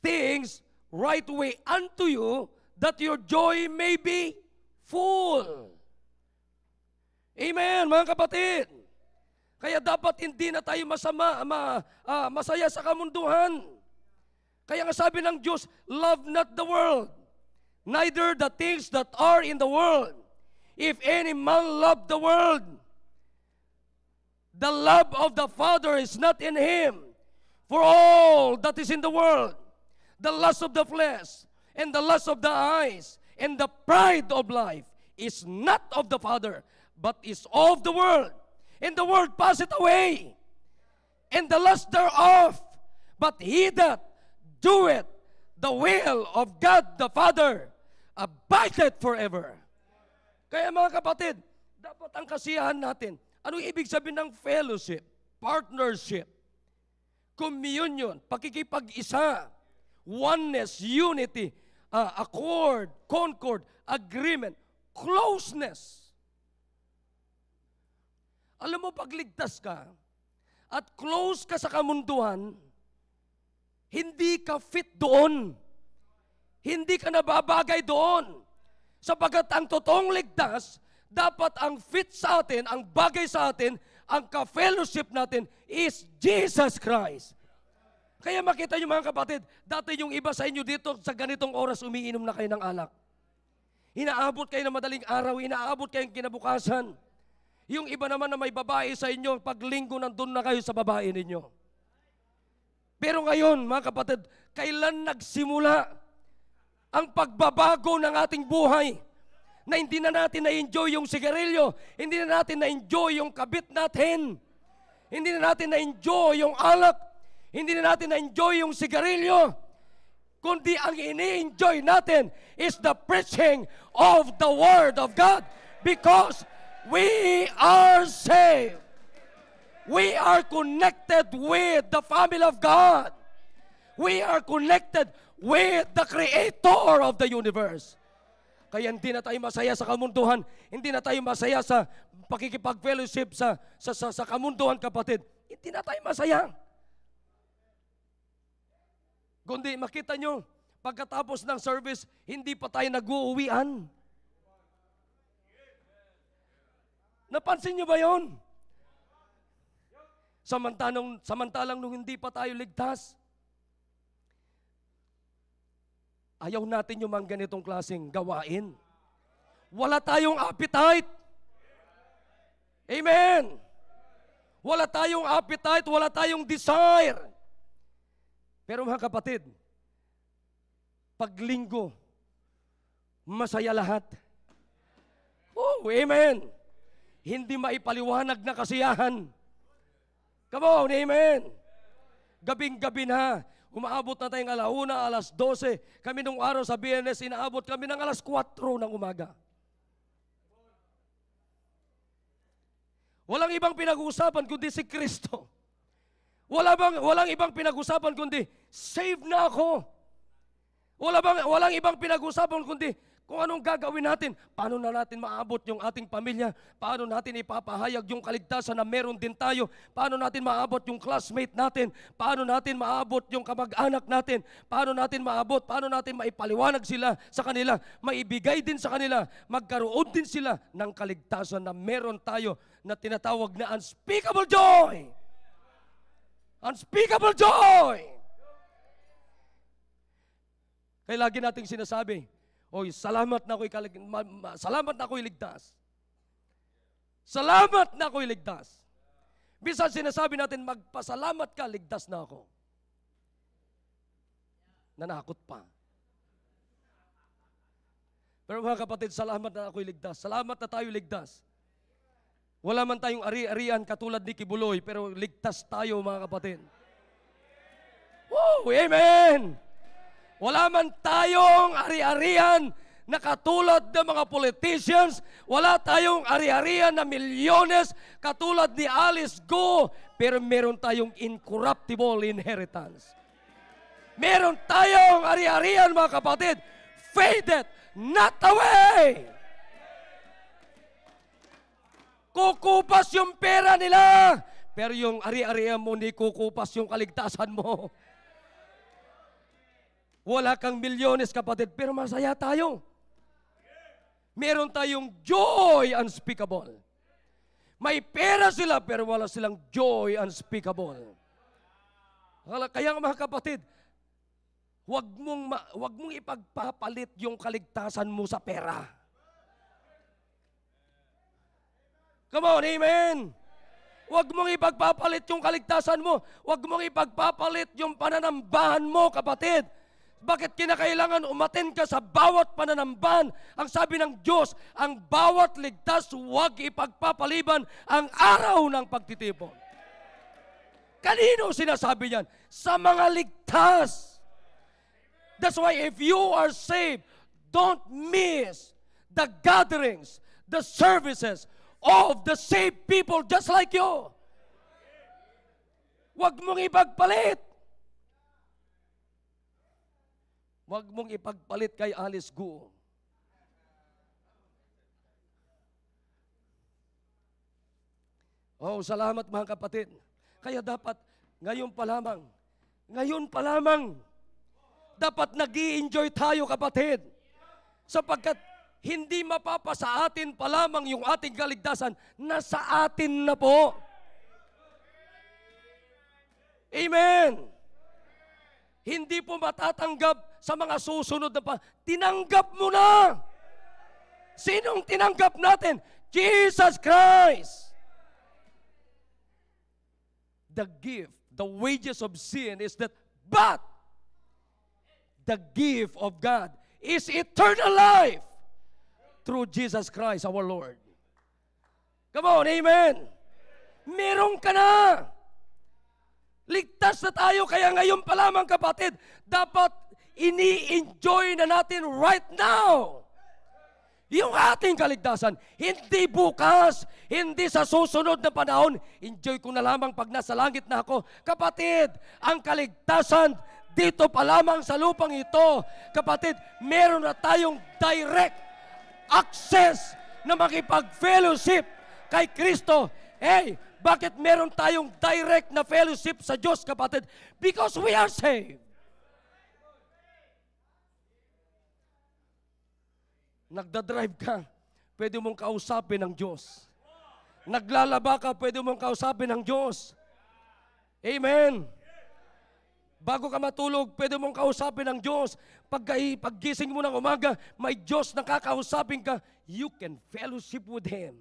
things write we unto you, that your joy may be full. Amen, mga kapatid. Kaya dapat hindi na tayo masaya sa kamunduhan. Kaya nga sabi ng Diyos, love not the world, neither the things that are in the world. If any man love the world, the love of the Father is not in him. For all that is in the world, the lust of the flesh, and the lust of the eyes, and the pride of life, is not of the Father, but is of the world. And the world passeth away, and the lust thereof. But he that doeth the will of God the Father abideth forever. Kaya mga kapatid, dapat ang kasiyahan natin. Anong ibig sabihin ng fellowship? Partnership, communion, pakikipag-isa, oneness, unity, accord, concord, agreement, closeness. Alam mo, pagligtas ka at close ka sa kamunduhan, hindi ka fit doon. Hindi ka nababagay doon. Sapagat ang totoong ligtas, dapat ang fit sa atin, ang bagay sa atin, ang ka-fellowship natin is Jesus Christ. Kaya makita niyo mga kapatid, dati yung iba sa inyo dito sa ganitong oras umiinom na kayo ng alak. Inaabot kayo ng madaling araw, inaabot kayo ng kinabukasan. Yung iba naman na may babae sa inyo, pag linggo nandun na kayo sa babae ninyo. Pero ngayon, mga kapatid, kailan nagsimula ang pagbabago ng ating buhay? Na hindi na natin na-enjoy yung sigarilyo, hindi na natin na-enjoy yung kabit natin, hindi na natin na-enjoy yung alak, hindi na natin na-enjoy yung sigarilyo, kundi ang ini-enjoy natin is the preaching of the Word of God, because we are saved. We are connected with the family of God. We are connected with the Creator of the universe. Kaya hindi na tayo masaya sa kamunduhan, hindi na tayo masaya sa pakikipag-fellowship sa kamunduhan, kapatid. Hindi na tayo masaya. Kundi makita nyo, pagkatapos ng service, hindi pa tayo nag-uuwian. Napansin nyo ba yun? Samantalang nung hindi pa tayo ligtas, ayaw natin yung mga ganitong klaseng gawain. Wala tayong appetite. Amen. Wala tayong appetite, wala tayong desire. Pero mga kapatid, pag linggo, masaya lahat. Oh, amen. Hindi maipaliwanag na kasiyahan. Come on, amen. Gabing-gabi na, umaabot na tayong 1:00, 12:00. Kami nung araw sa BNS, inaabot kami ng 4:00 ng umaga. Walang ibang pinag-uusapan kundi si Kristo. Walang ibang pinag-uusapan kundi save na ako. Walang ibang pinag-uusapan kundi kung anong gagawin natin. Paano na natin maabot yung ating pamilya? Paano natin ipapahayag yung kaligtasan na meron din tayo? Paano natin maabot yung classmate natin? Paano natin maabot yung kamag-anak natin? Paano natin maabot? Paano natin maipaliwanag sila sa kanila? Maibigay din sa kanila. Magkaroon din sila ng kaligtasan na meron tayo na tinatawag na unspeakable joy. Unspeakable joy! Kaya lagi nating sinasabi, oy, salamat na ako'y ligtas. Salamat na ako'y ligtas. Bisan sinasabi natin, magpasalamat ka, ligtas na ako. Nanakot pa. Pero mga kapatid, salamat na ako'y ligtas. Salamat na tayo ligtas. Wala man tayong ari-arian katulad ni Kibuloy, pero ligtas tayo mga kapatid. Woo! Amen! Wala man tayong ari-arian na katulad ng mga politicians. Wala tayong ari-arian na milyones katulad ni Alice Go, pero meron tayong incorruptible inheritance. Meron tayong ari-arian mga kapatid, faded, not away. Kukupas yung pera nila, pero yung ari-arian mo, hindi kukupas yung kaligtasan mo. Wala kang milyones, kapatid, pero masaya tayo. Meron tayong joy unspeakable. May pera sila, pero wala silang joy unspeakable. Kaya mga kapatid, wag mong ipagpapalit yung kaligtasan mo sa pera. Come on, amen. Huwag mong ipagpapalit yung kaligtasan mo. Huwag mong ipagpapalit yung pananambahan mo, kapatid. Bakit kinakailangan umaten ka sa bawat pananambahan? Ang sabi ng Diyos, ang bawat ligtas, huwag ipagpapaliban ang araw ng pagtitipon. Kanino sinasabi yan? Sa mga ligtas. That's why if you are saved, don't miss the gatherings, the services, of the saved people just like you. Huwag mong ipagpalit. Huwag mong ipagpalit kay Alice Guo. Oh, salamat mga kapatid. Kaya dapat ngayon pa lamang, dapat nag-i-enjoy tayo, kapatid. Sapagkat hindi mapapasa atin pa lamang yung ating kaligtasan, nasa atin na po. Amen. Hindi po matatanggap sa mga susunod na pa. Tinanggap mo na. Sinong tinanggap natin? Jesus Christ. The gift, the wages of sin is that, but the gift of God is eternal life through Jesus Christ our Lord. Come on, amen. Meron ka na. Ligtas na tayo, kaya ngayon pa lamang kapatid, dapat ini-enjoy na natin right now. Yung ating kaligtasan, hindi bukas, hindi sa susunod na panahon, enjoy ko na lamang pag nasa langit na ako. Kapatid, ang kaligtasan, dito pa lamang sa lupang ito, kapatid, meron na tayong direct access na makipag-fellowship kay Kristo. Hey, bakit meron tayong direct na fellowship sa Diyos, kapatid? Because we are saved. Nagdadrive ka, pwede mong kausapin ng Diyos. Naglalaba ka, pwede mong kausapin ng Diyos. Amen. Bago ka matulog, pwede mong kausapin ng Diyos. Paggising mo ng umaga, may Diyos na kakausapin ka. You can fellowship with Him.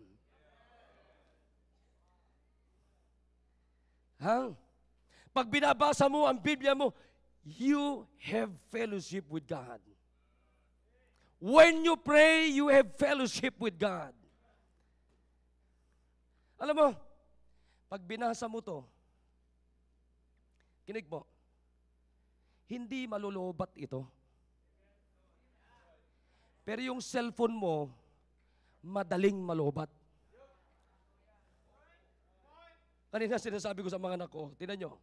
Pag binabasa mo ang Biblia mo, you have fellowship with God. When you pray, you have fellowship with God. Alam mo, pag binasa mo to, kinig mo, hindi malulubat ito. Pero yung cellphone mo, madaling malubat. Kanina sinasabi ko sa mga anak ko, tinan nyo,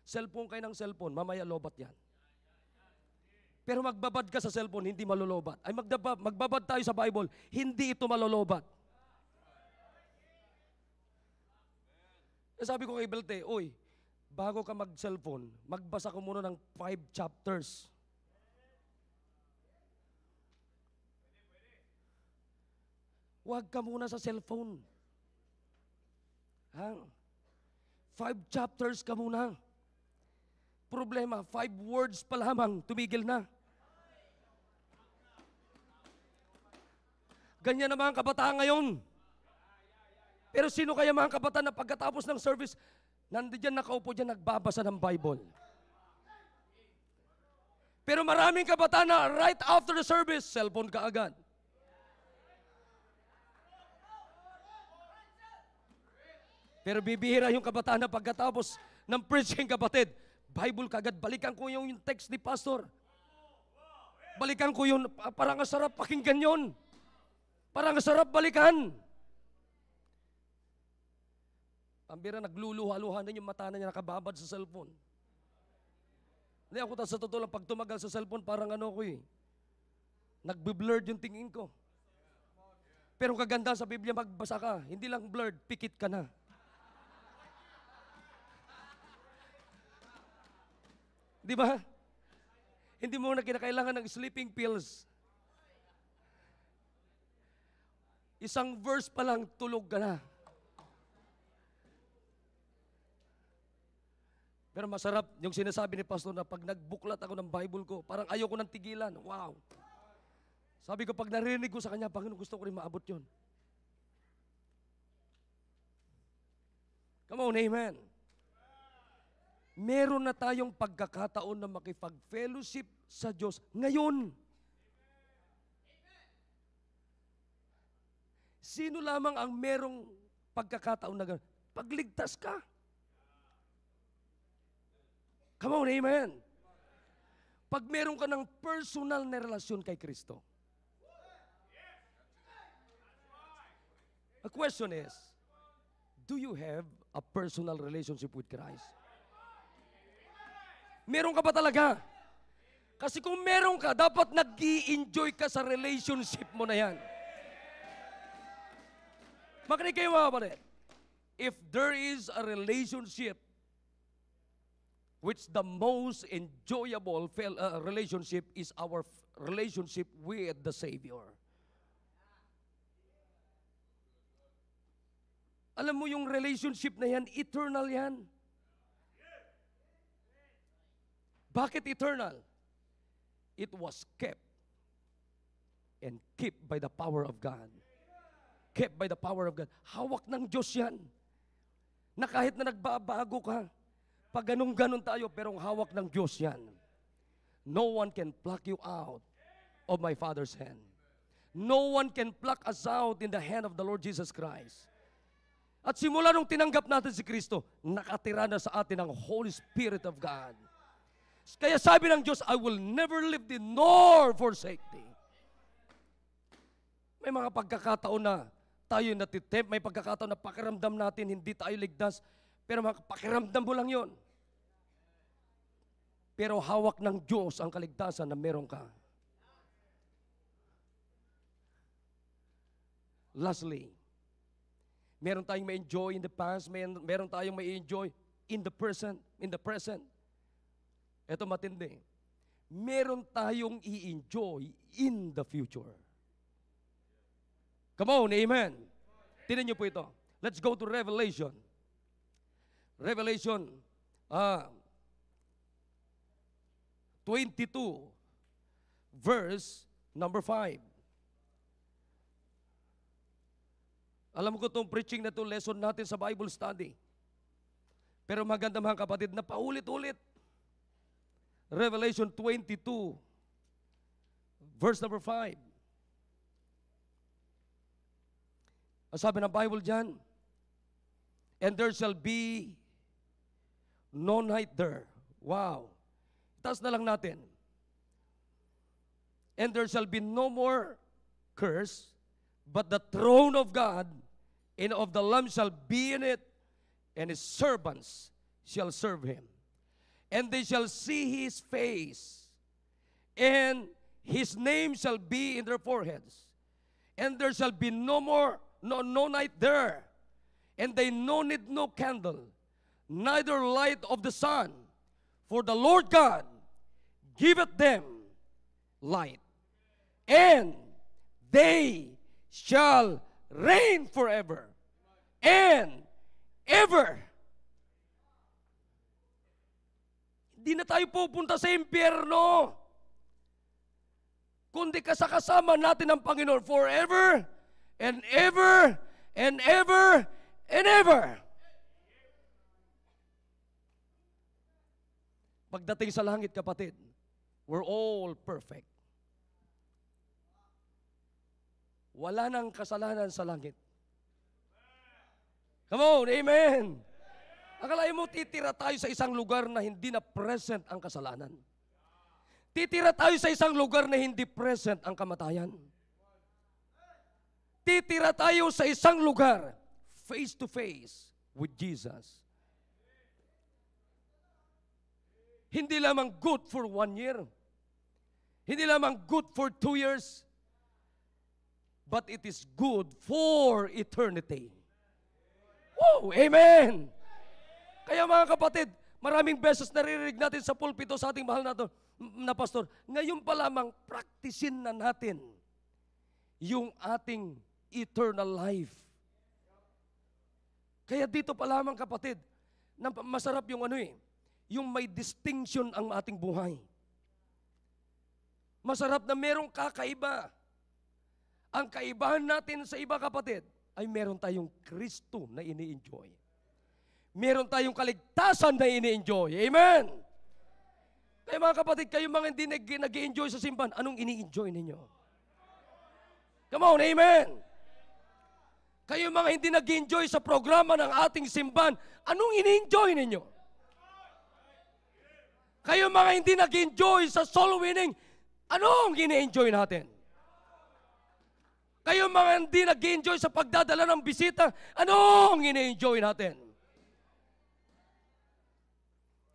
cellphone kayo ng cellphone, mamaya lobat yan. Pero magbabad ka sa cellphone, hindi malolobat. Ay magbabad tayo sa Bible, hindi ito malolobat. Sabi ko kay Belte, uy, bago ka mag-cellphone, magbasa ko muna ng 5 chapters. Huwag ka muna sa cellphone. 5 chapters ka muna. Problema, 5 words pa lamang, tumigil na. Ganyan na mga kabataan ngayon. Pero sino kaya mga kabataan na pagkatapos ng service, nandiyan nakaupo dyan, nagbabasa ng Bible? Pero maraming kabataan na right after the service, cellphone ka agad. Pero bibihira yung kabataan na pagkatapos ng preaching, kapatid, Bible kagad, balikan ko yung text ni pastor. Balikan ko yun, parang sarap pakinggan yun. Parang sarap balikan. Pambira, nagluluha-luha na yung mata na niya, nakababad sa cellphone. Hindi ako sa totoo lang, pag tumagal sa cellphone, parang ano ko eh. Nagbe-blurred yung tingin ko. Pero kaganda sa Biblia, magbasa ka, hindi lang blurred, pikit ka na. Di ba? Hindi mo na kinakailangan ng sleeping pills. Isang verse pa lang, tulog ka na. Pero masarap yung sinasabi ni pastor na pag nagbuklat ako ng Bible ko, parang ayoko nang tigilan. Wow! Sabi ko, pag narinig ko sa kanya, Panginoon, gusto ko rin maabot yun. Come on, amen. Meron na tayong pagkakataon na makipag-fellowship sa Diyos ngayon. Sino lamang ang merong pagkakataon na gano'n? Pagligtas ka. Come on, amen. Pag meron ka ng personal na relasyon kay Kristo. The question is, do you have a personal relationship with Christ? Meron ka ba talaga? Kasi kung meron ka, dapat nag-i-enjoy ka sa relationship mo na yan. Makinig kayo mga kapatid. If there is a relationship which the most enjoyable relationship is our relationship with the Savior. Alam mo yung relationship na yan, eternal yan. Bakit eternal? It was kept and kept by the power of God. Kept by the power of God. Hawak ng Diyos yan. Na kahit na nagbabago ka, pag ganun-ganun tayo, pero hawak ng Diyos yan. No one can pluck you out of my Father's hand. No one can pluck us out in the hand of the Lord Jesus Christ. At simula nung tinanggap natin si Kristo, nakatira na sa atin ang Holy Spirit of God. Kaya sabi ng Diyos, I will never leave thee nor forsake thee. May mga pagkakataon na tayo natitempt, may pagkakataon na pakiramdam natin hindi tayo ligtas, pero pakiramdam mo lang yon. Pero hawak ng Diyos ang kaligtasan na meron ka. Lastly, meron tayong ma-enjoy in the past, meron tayong ma-enjoy in the present. Ito matindi. Meron tayong i-enjoy in the future. Come on, amen. Tingnan niyo po ito. Let's go to Revelation. Revelation 22, verse number 5. Alam ko itong preaching na ito, lesson natin sa Bible study. Pero maganda mga kapatid na paulit-ulit. Revelation 22, verse number 5. Ang sabi ng Bible dyan, and there shall be no night there. Wow. Taas na lang natin. And there shall be no more curse, but the throne of God and of the Lamb shall be in it, and his servants shall serve him. And they shall see his face, and his name shall be in their foreheads. And there shall be no night there, and they need no candle, neither light of the sun, for the Lord God giveth them light, and they shall reign forever and ever. Hindi na tayo pupunta sa impyerno, kundi kasama natin ang Panginoon forever and ever and ever and ever. Pagdating sa langit, kapatid, we're all perfect. Wala nang kasalanan sa langit. Come on, amen. Akalain mo, titira tayo sa isang lugar na hindi na present ang kasalanan. Titira tayo sa isang lugar na hindi present ang kamatayan. Titira tayo sa isang lugar face to face with Jesus. Hindi lamang good for 1 year. Hindi lamang good for 2 years. But it is good for eternity. Woo! Amen! Kaya mga kapatid, maraming beses naririnig natin sa pulpito sa ating mahal na pastor, ngayon pa lamang praktisin na natin yung ating eternal life. Kaya dito pa lamang kapatid, masarap yung yung may distinction ang ating buhay. Masarap na merong kakaiba. Ang kaibahan natin sa iba kapatid, ay meron tayong Kristo na ini-enjoy. Meron tayong kaligtasan na ini-enjoy. Amen! Kaya mga kapatid, kayo mga hindi nag-i-enjoy sa simbahan, anong ini-enjoy ninyo? Come on, amen! Kayo mga hindi nag-i-enjoy sa programa ng ating simbahan, anong ini-enjoy ninyo? Kayo mga hindi nag-i-enjoy sa soul winning, anong ini-enjoy natin? Kayo mga hindi nag-i-enjoy sa pagdadala ng bisita, anong ini-enjoy natin?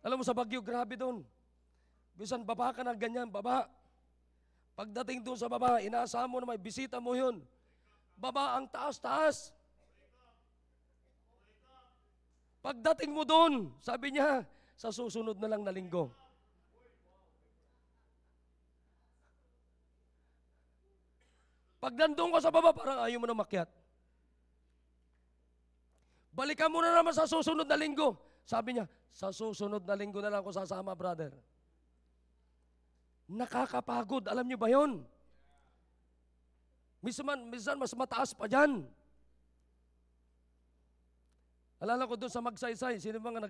Alam mo sa Baguio, grabe doon. Bisan baba ka na ganyan, baba. Pagdating doon sa baba, inaasahan mo na may bisita mo yun. Baba ang taas-taas. Pagdating mo doon, sabi niya, sa susunod na lang na linggo. Pag nandun ka sa baba, parang ayaw mo na makyat. Balikan mo na naman sa susunod na linggo. Sabi niya, sa susunod na linggo na lang ako sasama, brother. Nakakapagod. Alam niyo ba yun? Minsan mas mataas pa dyan. Alala ko doon sa Magsaysay, sino mga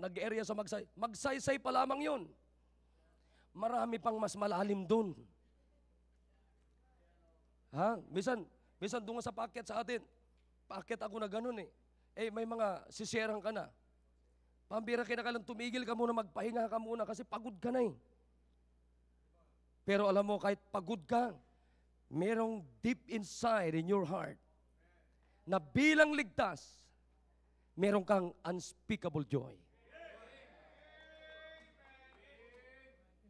nag-area sa Magsaysay? Magsaysay pa lamang yun. Marami pang mas malalim doon. Ha? Minsan doon sa paakyat sa atin, paakyat ako na ganun eh. May mga sisirang ka na. Pambira kinakalang tumigil ka muna, magpahinga ka muna kasi pagod ka na eh. Pero alam mo, kahit pagod ka, merong deep inside in your heart na bilang ligtas, meron kang unspeakable joy.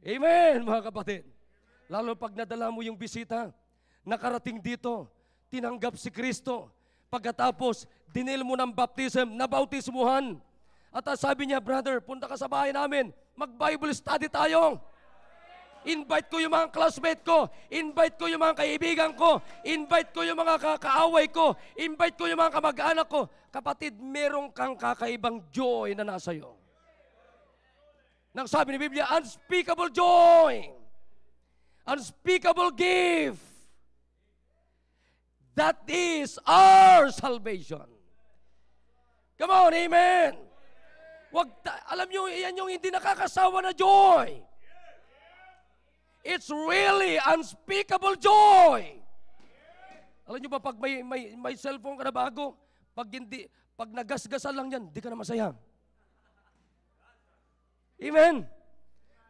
Amen, mga kapatid. Lalo pag nadala mo yung bisita, nakarating dito, tinanggap si Kristo. Pagkatapos, dinil mo ng baptism, nabautismuhan. At sabi niya, brother, punta ka sa bahay namin, mag-Bible study tayo. Invite ko yung mga classmate ko, invite ko yung mga kaibigan ko, invite ko yung mga kaaway ko, invite ko yung mga kamag-anak ko. Kapatid, meron kang kakaibang joy na nasa iyo. Nang sabi ni Biblia, unspeakable joy, unspeakable gift. That is our salvation. Come on, amen. Alam nyo, yan yung hindi nakakasawa na joy. It's really unspeakable joy. Alam nyo ba, pag may cellphone ka na bago, pag nagasgasan lang yan, di ka na masaya. Amen.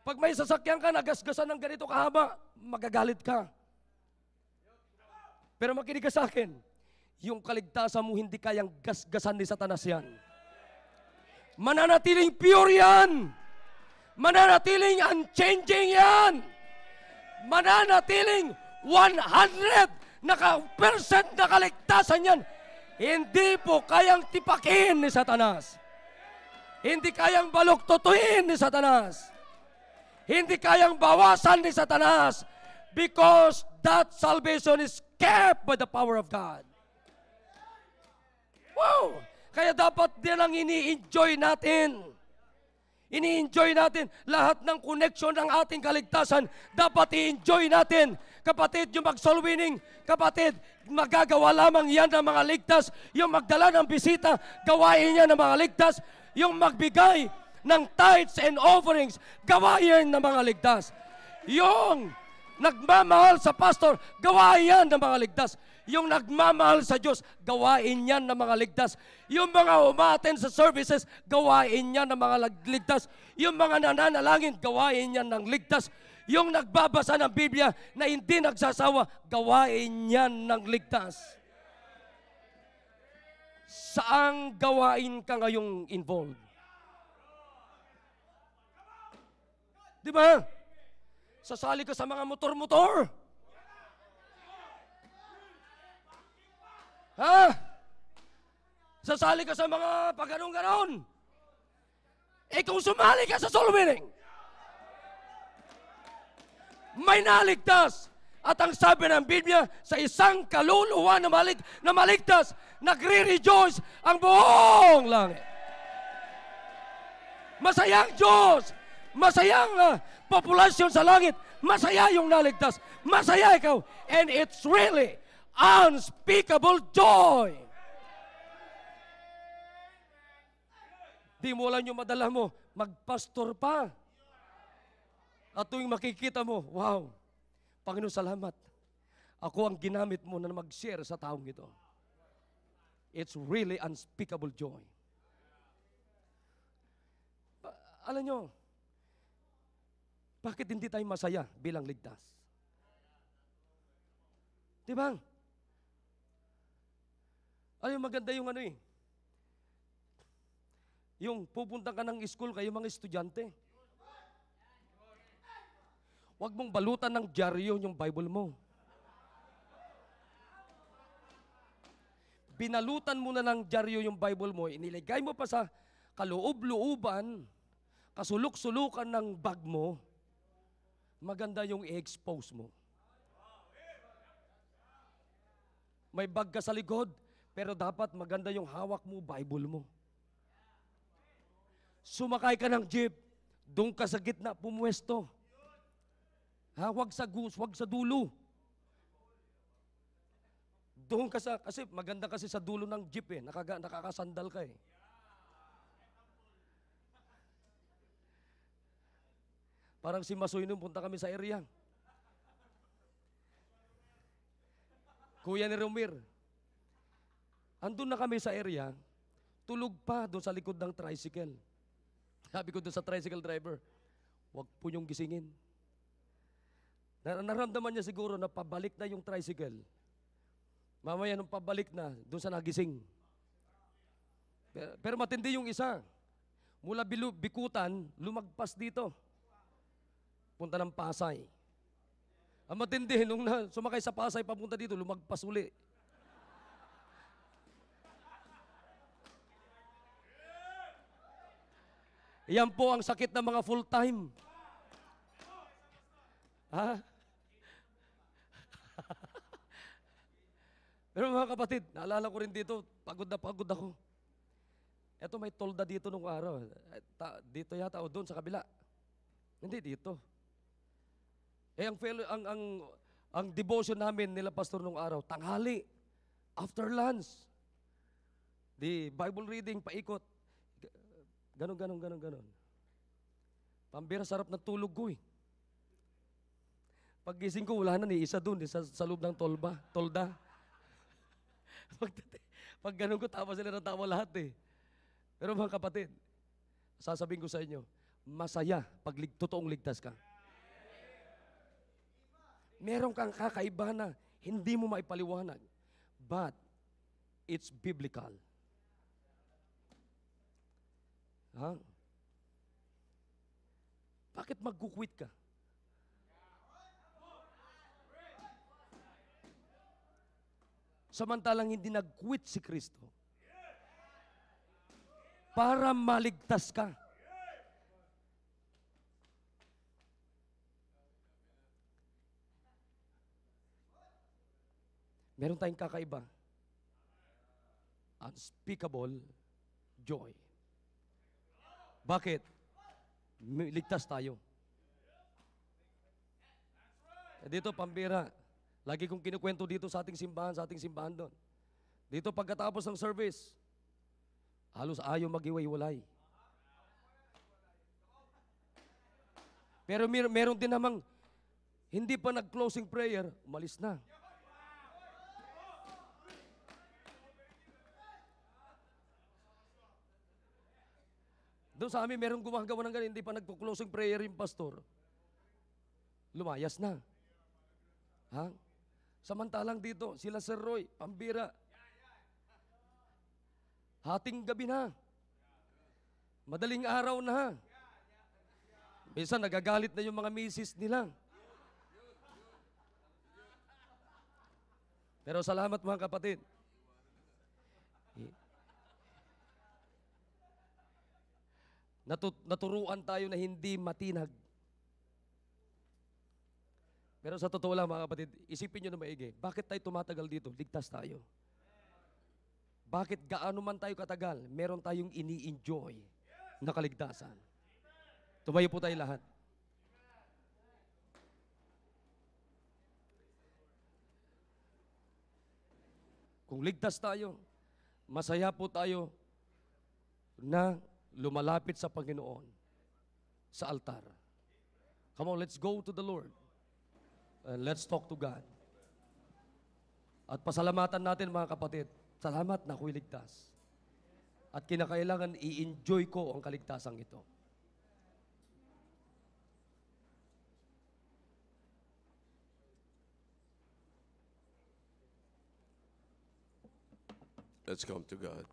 Pag may sasakyan ka, nagasgasan ng ganito kahaba, magagalit ka. Pero makinig ka sa akin, yung kaligtasan mo hindi kayang gasgasan ni Satanas yan. Mananatiling pure yan. Mananatiling unchanging yan. Mananatiling 100% na kaligtasan yan. Hindi po kayang tipakin ni Satanas. Hindi kayang baluktutuin ni Satanas. Hindi kayang bawasan ni Satanas. Because that salvation is kept by the power of God. Wow! Kaya dapat din ang ini-enjoy natin. Ini-enjoy natin lahat ng connection ng ating kaligtasan. Dapat i-enjoy natin. Kapatid, yung mag-soul winning, kapatid, magagawa lamang yan ng mga ligtas. Yung magdala ng bisita, gawain niya ng mga ligtas. Yung magbigay ng tithes and offerings, gawain ng mga ligtas. Yung nagmamahal sa pastor, gawain yan ng mga ligtas. Yung nagmamahal sa Diyos, gawain yan ng mga ligtas. Yung mga umaten sa services, gawain yan ng mga ligtas. Yung mga nananalangin, gawain yan ng ligtas. Yung nagbabasa ng Biblia na hindi nagsasawa, gawain yan ng ligtas. Saang gawain ka ngayong involved? Di ba? Sasali ka sa mga motor-motor. Ha? Sasali ka sa mga pagganon-ganon. Kung sumali ka sa soul winning, may naligtas. At ang sabi ng Biblia, sa isang kaluluwa na maligtas, nagre-rejoice ang buong langit. Masayang Diyos, masayang populasyon sa langit, masaya yung naligtas, masaya ikaw, and it's really unspeakable joy. Di mo lang yung madala mo, magpastor pa. At tuwing makikita mo, wow, Panginoon, salamat. Ako ang ginamit mo na mag-share sa taong ito. It's really unspeakable joy. Alam nyo, bakit hindi tayo masaya bilang ligtas? Diba? Alam mo, maganda yung yung pupunta ka ng school kayo mga estudyante. Huwag mong balutan ng dyaryo yung Bible mo. Binalutan mo na ng dyaryo yung Bible mo, iniligay mo pa sa kaloob-looban, kasuluk-sulukan ng bag mo, maganda yung i-expose mo. May bag ka sa likod, pero dapat maganda yung hawak mo, Bible mo. Sumakay ka ng jeep, doon ka sa gitna pumuwesto. Ha, wag sa dulo. Doon ka sa, kasi maganda kasi sa dulo ng jeep eh, nakakasandal ka eh. Parang si Masoy nung punta kami sa area. Kuya ni Romir, andun na kami sa area, tulog pa doon sa likod ng tricycle. Sabi ko doon sa tricycle driver, wag po niyong gisingin. Naramdaman niya siguro na pabalik na yung tricycle. Mamaya nung pabalik na, doon sa nagising. Pero matindi yung isa. Mula Bikutan, lumagpas dito. Punta ng Pasay. Ang matindi, nung sumakay sa Pasay, papunta dito, lumagpas uli. Yan po ang sakit ng mga full-time. Ha? Pero mga kapatid, naalala ko rin dito, pagod na pagod ako. Eto may tolda dito nung araw. Dito yata o doon sa kabila. Hindi dito. Ang devotion namin nila pastor nung araw, tanghali, after lunch. The Bible reading, paikot. Ganon. Pambira, sarap na tulog ko eh. Paggising ko, wala na ni isa doon, sa loob ng tolda. Pag ganun ko, tama sila ng tama lahat eh. Pero mga kapatid, sasabihin ko sa inyo, masaya pag totoong ligtas ka. Meron kang kakaiba na hindi mo maipaliwanag. But, it's biblical. Ha? Bakit mag-quit ka? Samantalang hindi nag-quit si Kristo para maligtas ka. Meron tayong kakaiba. Unspeakable joy. Bakit? Ligtas tayo. Dito, pambira. Lagi kong kinukwento dito sa ating simbahan doon. Dito pagkatapos ng service, halos ayaw mag-iwalay. Pero meron din namang hindi pa nag-closing prayer, umalis na. Doon sa amin, merong gumagawa ng ganun, hindi pa nag-closing prayer yung pastor. Lumayas na. Ha? Samantalang dito, sila Sir Roy, pambira. Hating gabi na. Madaling araw na. Minsan nagagalit na yung mga misis nila. Pero salamat mga kapatid. Naturuan tayo na hindi matinag. Pero sa totoo lang mga kapatid, isipin nyo na maigi, bakit tayo tumatagal dito? Ligtas tayo. Bakit gaano man tayo katagal, meron tayong ini-enjoy na kaligtasan. Tumayo po tayo lahat. Kung ligtas tayo, masaya po tayo na lumalapit sa Panginoon sa altar. Come on, let's go to the Lord. And let's talk to God. At pasalamatan natin mga kapatid. Salamat na ako'y ligtas. At kinakailangan i-enjoy ko ang kaligtasang ito. Let's come to God.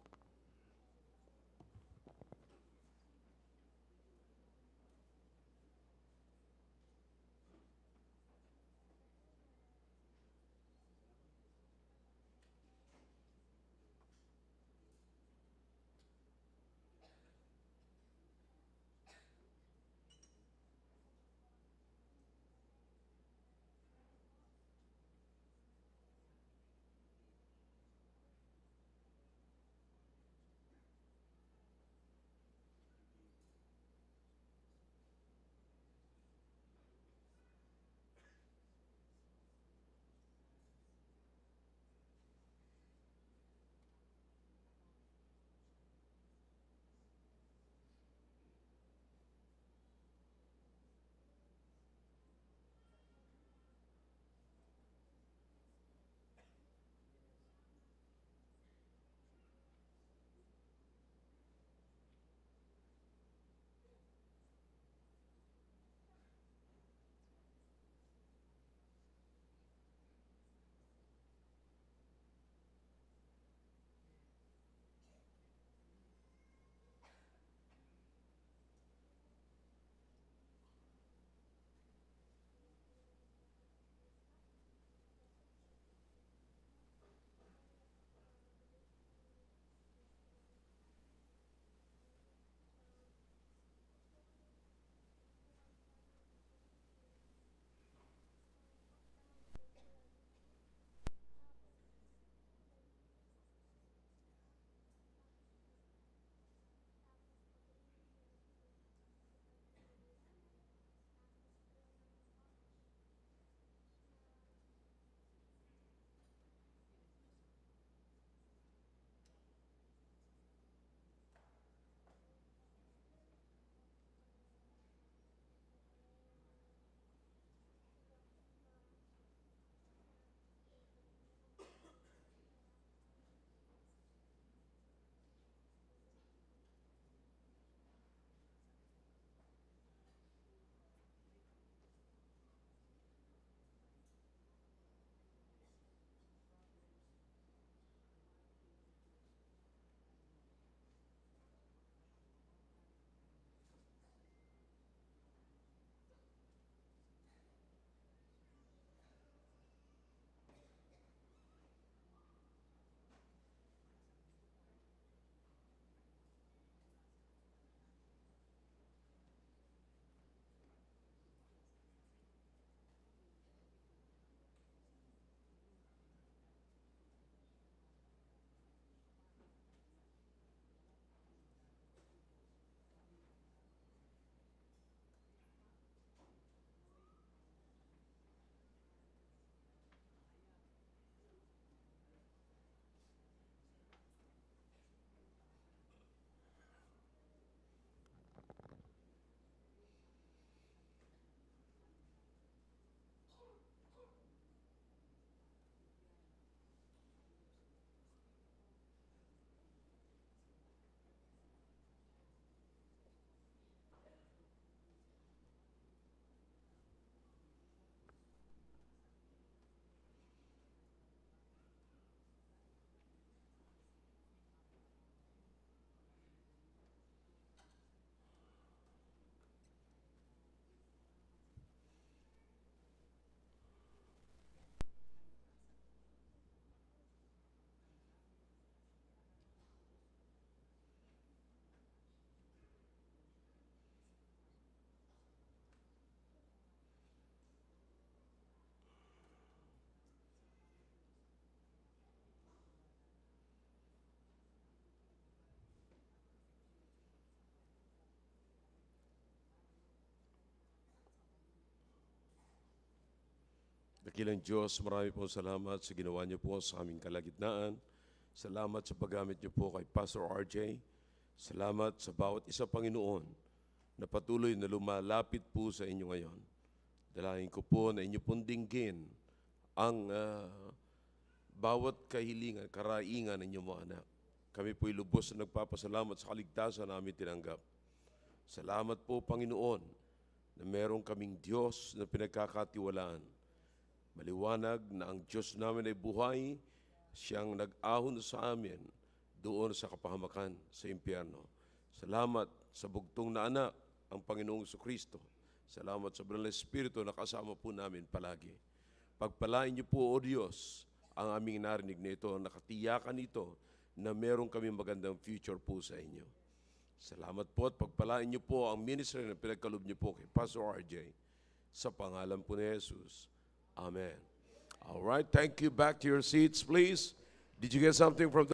Dakilang Diyos, marami pong salamat sa ginawa niyo po sa aming kalagitnaan. Salamat sa paggamit niyo po kay Pastor RJ. Salamat sa bawat isa, Panginoon, na patuloy na lumalapit po sa inyo ngayon. Dalangin ko po na inyo pong dinggin ang bawat kahilingan, karaingan ng inyong mga anak. Kami po'y lubos na nagpapasalamat sa kaligtasan na namin tinanggap. Salamat po, Panginoon, na meron kaming Diyos na pinagkakatiwalaan. Maliwanag na ang Diyos namin ay buhay, siyang nag-ahon sa amin doon sa kapahamakan sa impyerno. Salamat sa bugtong na anak, ang Panginoong Kristo. Salamat sa Banal na Espiritu na kasama po namin palagi. Pagpalain niyo po, O Diyos, ang aming narinig na ito, nakatiyakan ito na meron kami magandang future po sa inyo. Salamat po at pagpalain niyo po ang ministry na pinagkaloob niyo po kay Pastor RJ. Sa pangalan po ni Jesus. Amen. All right, thank you. Back to your seats, please. Did you get something from the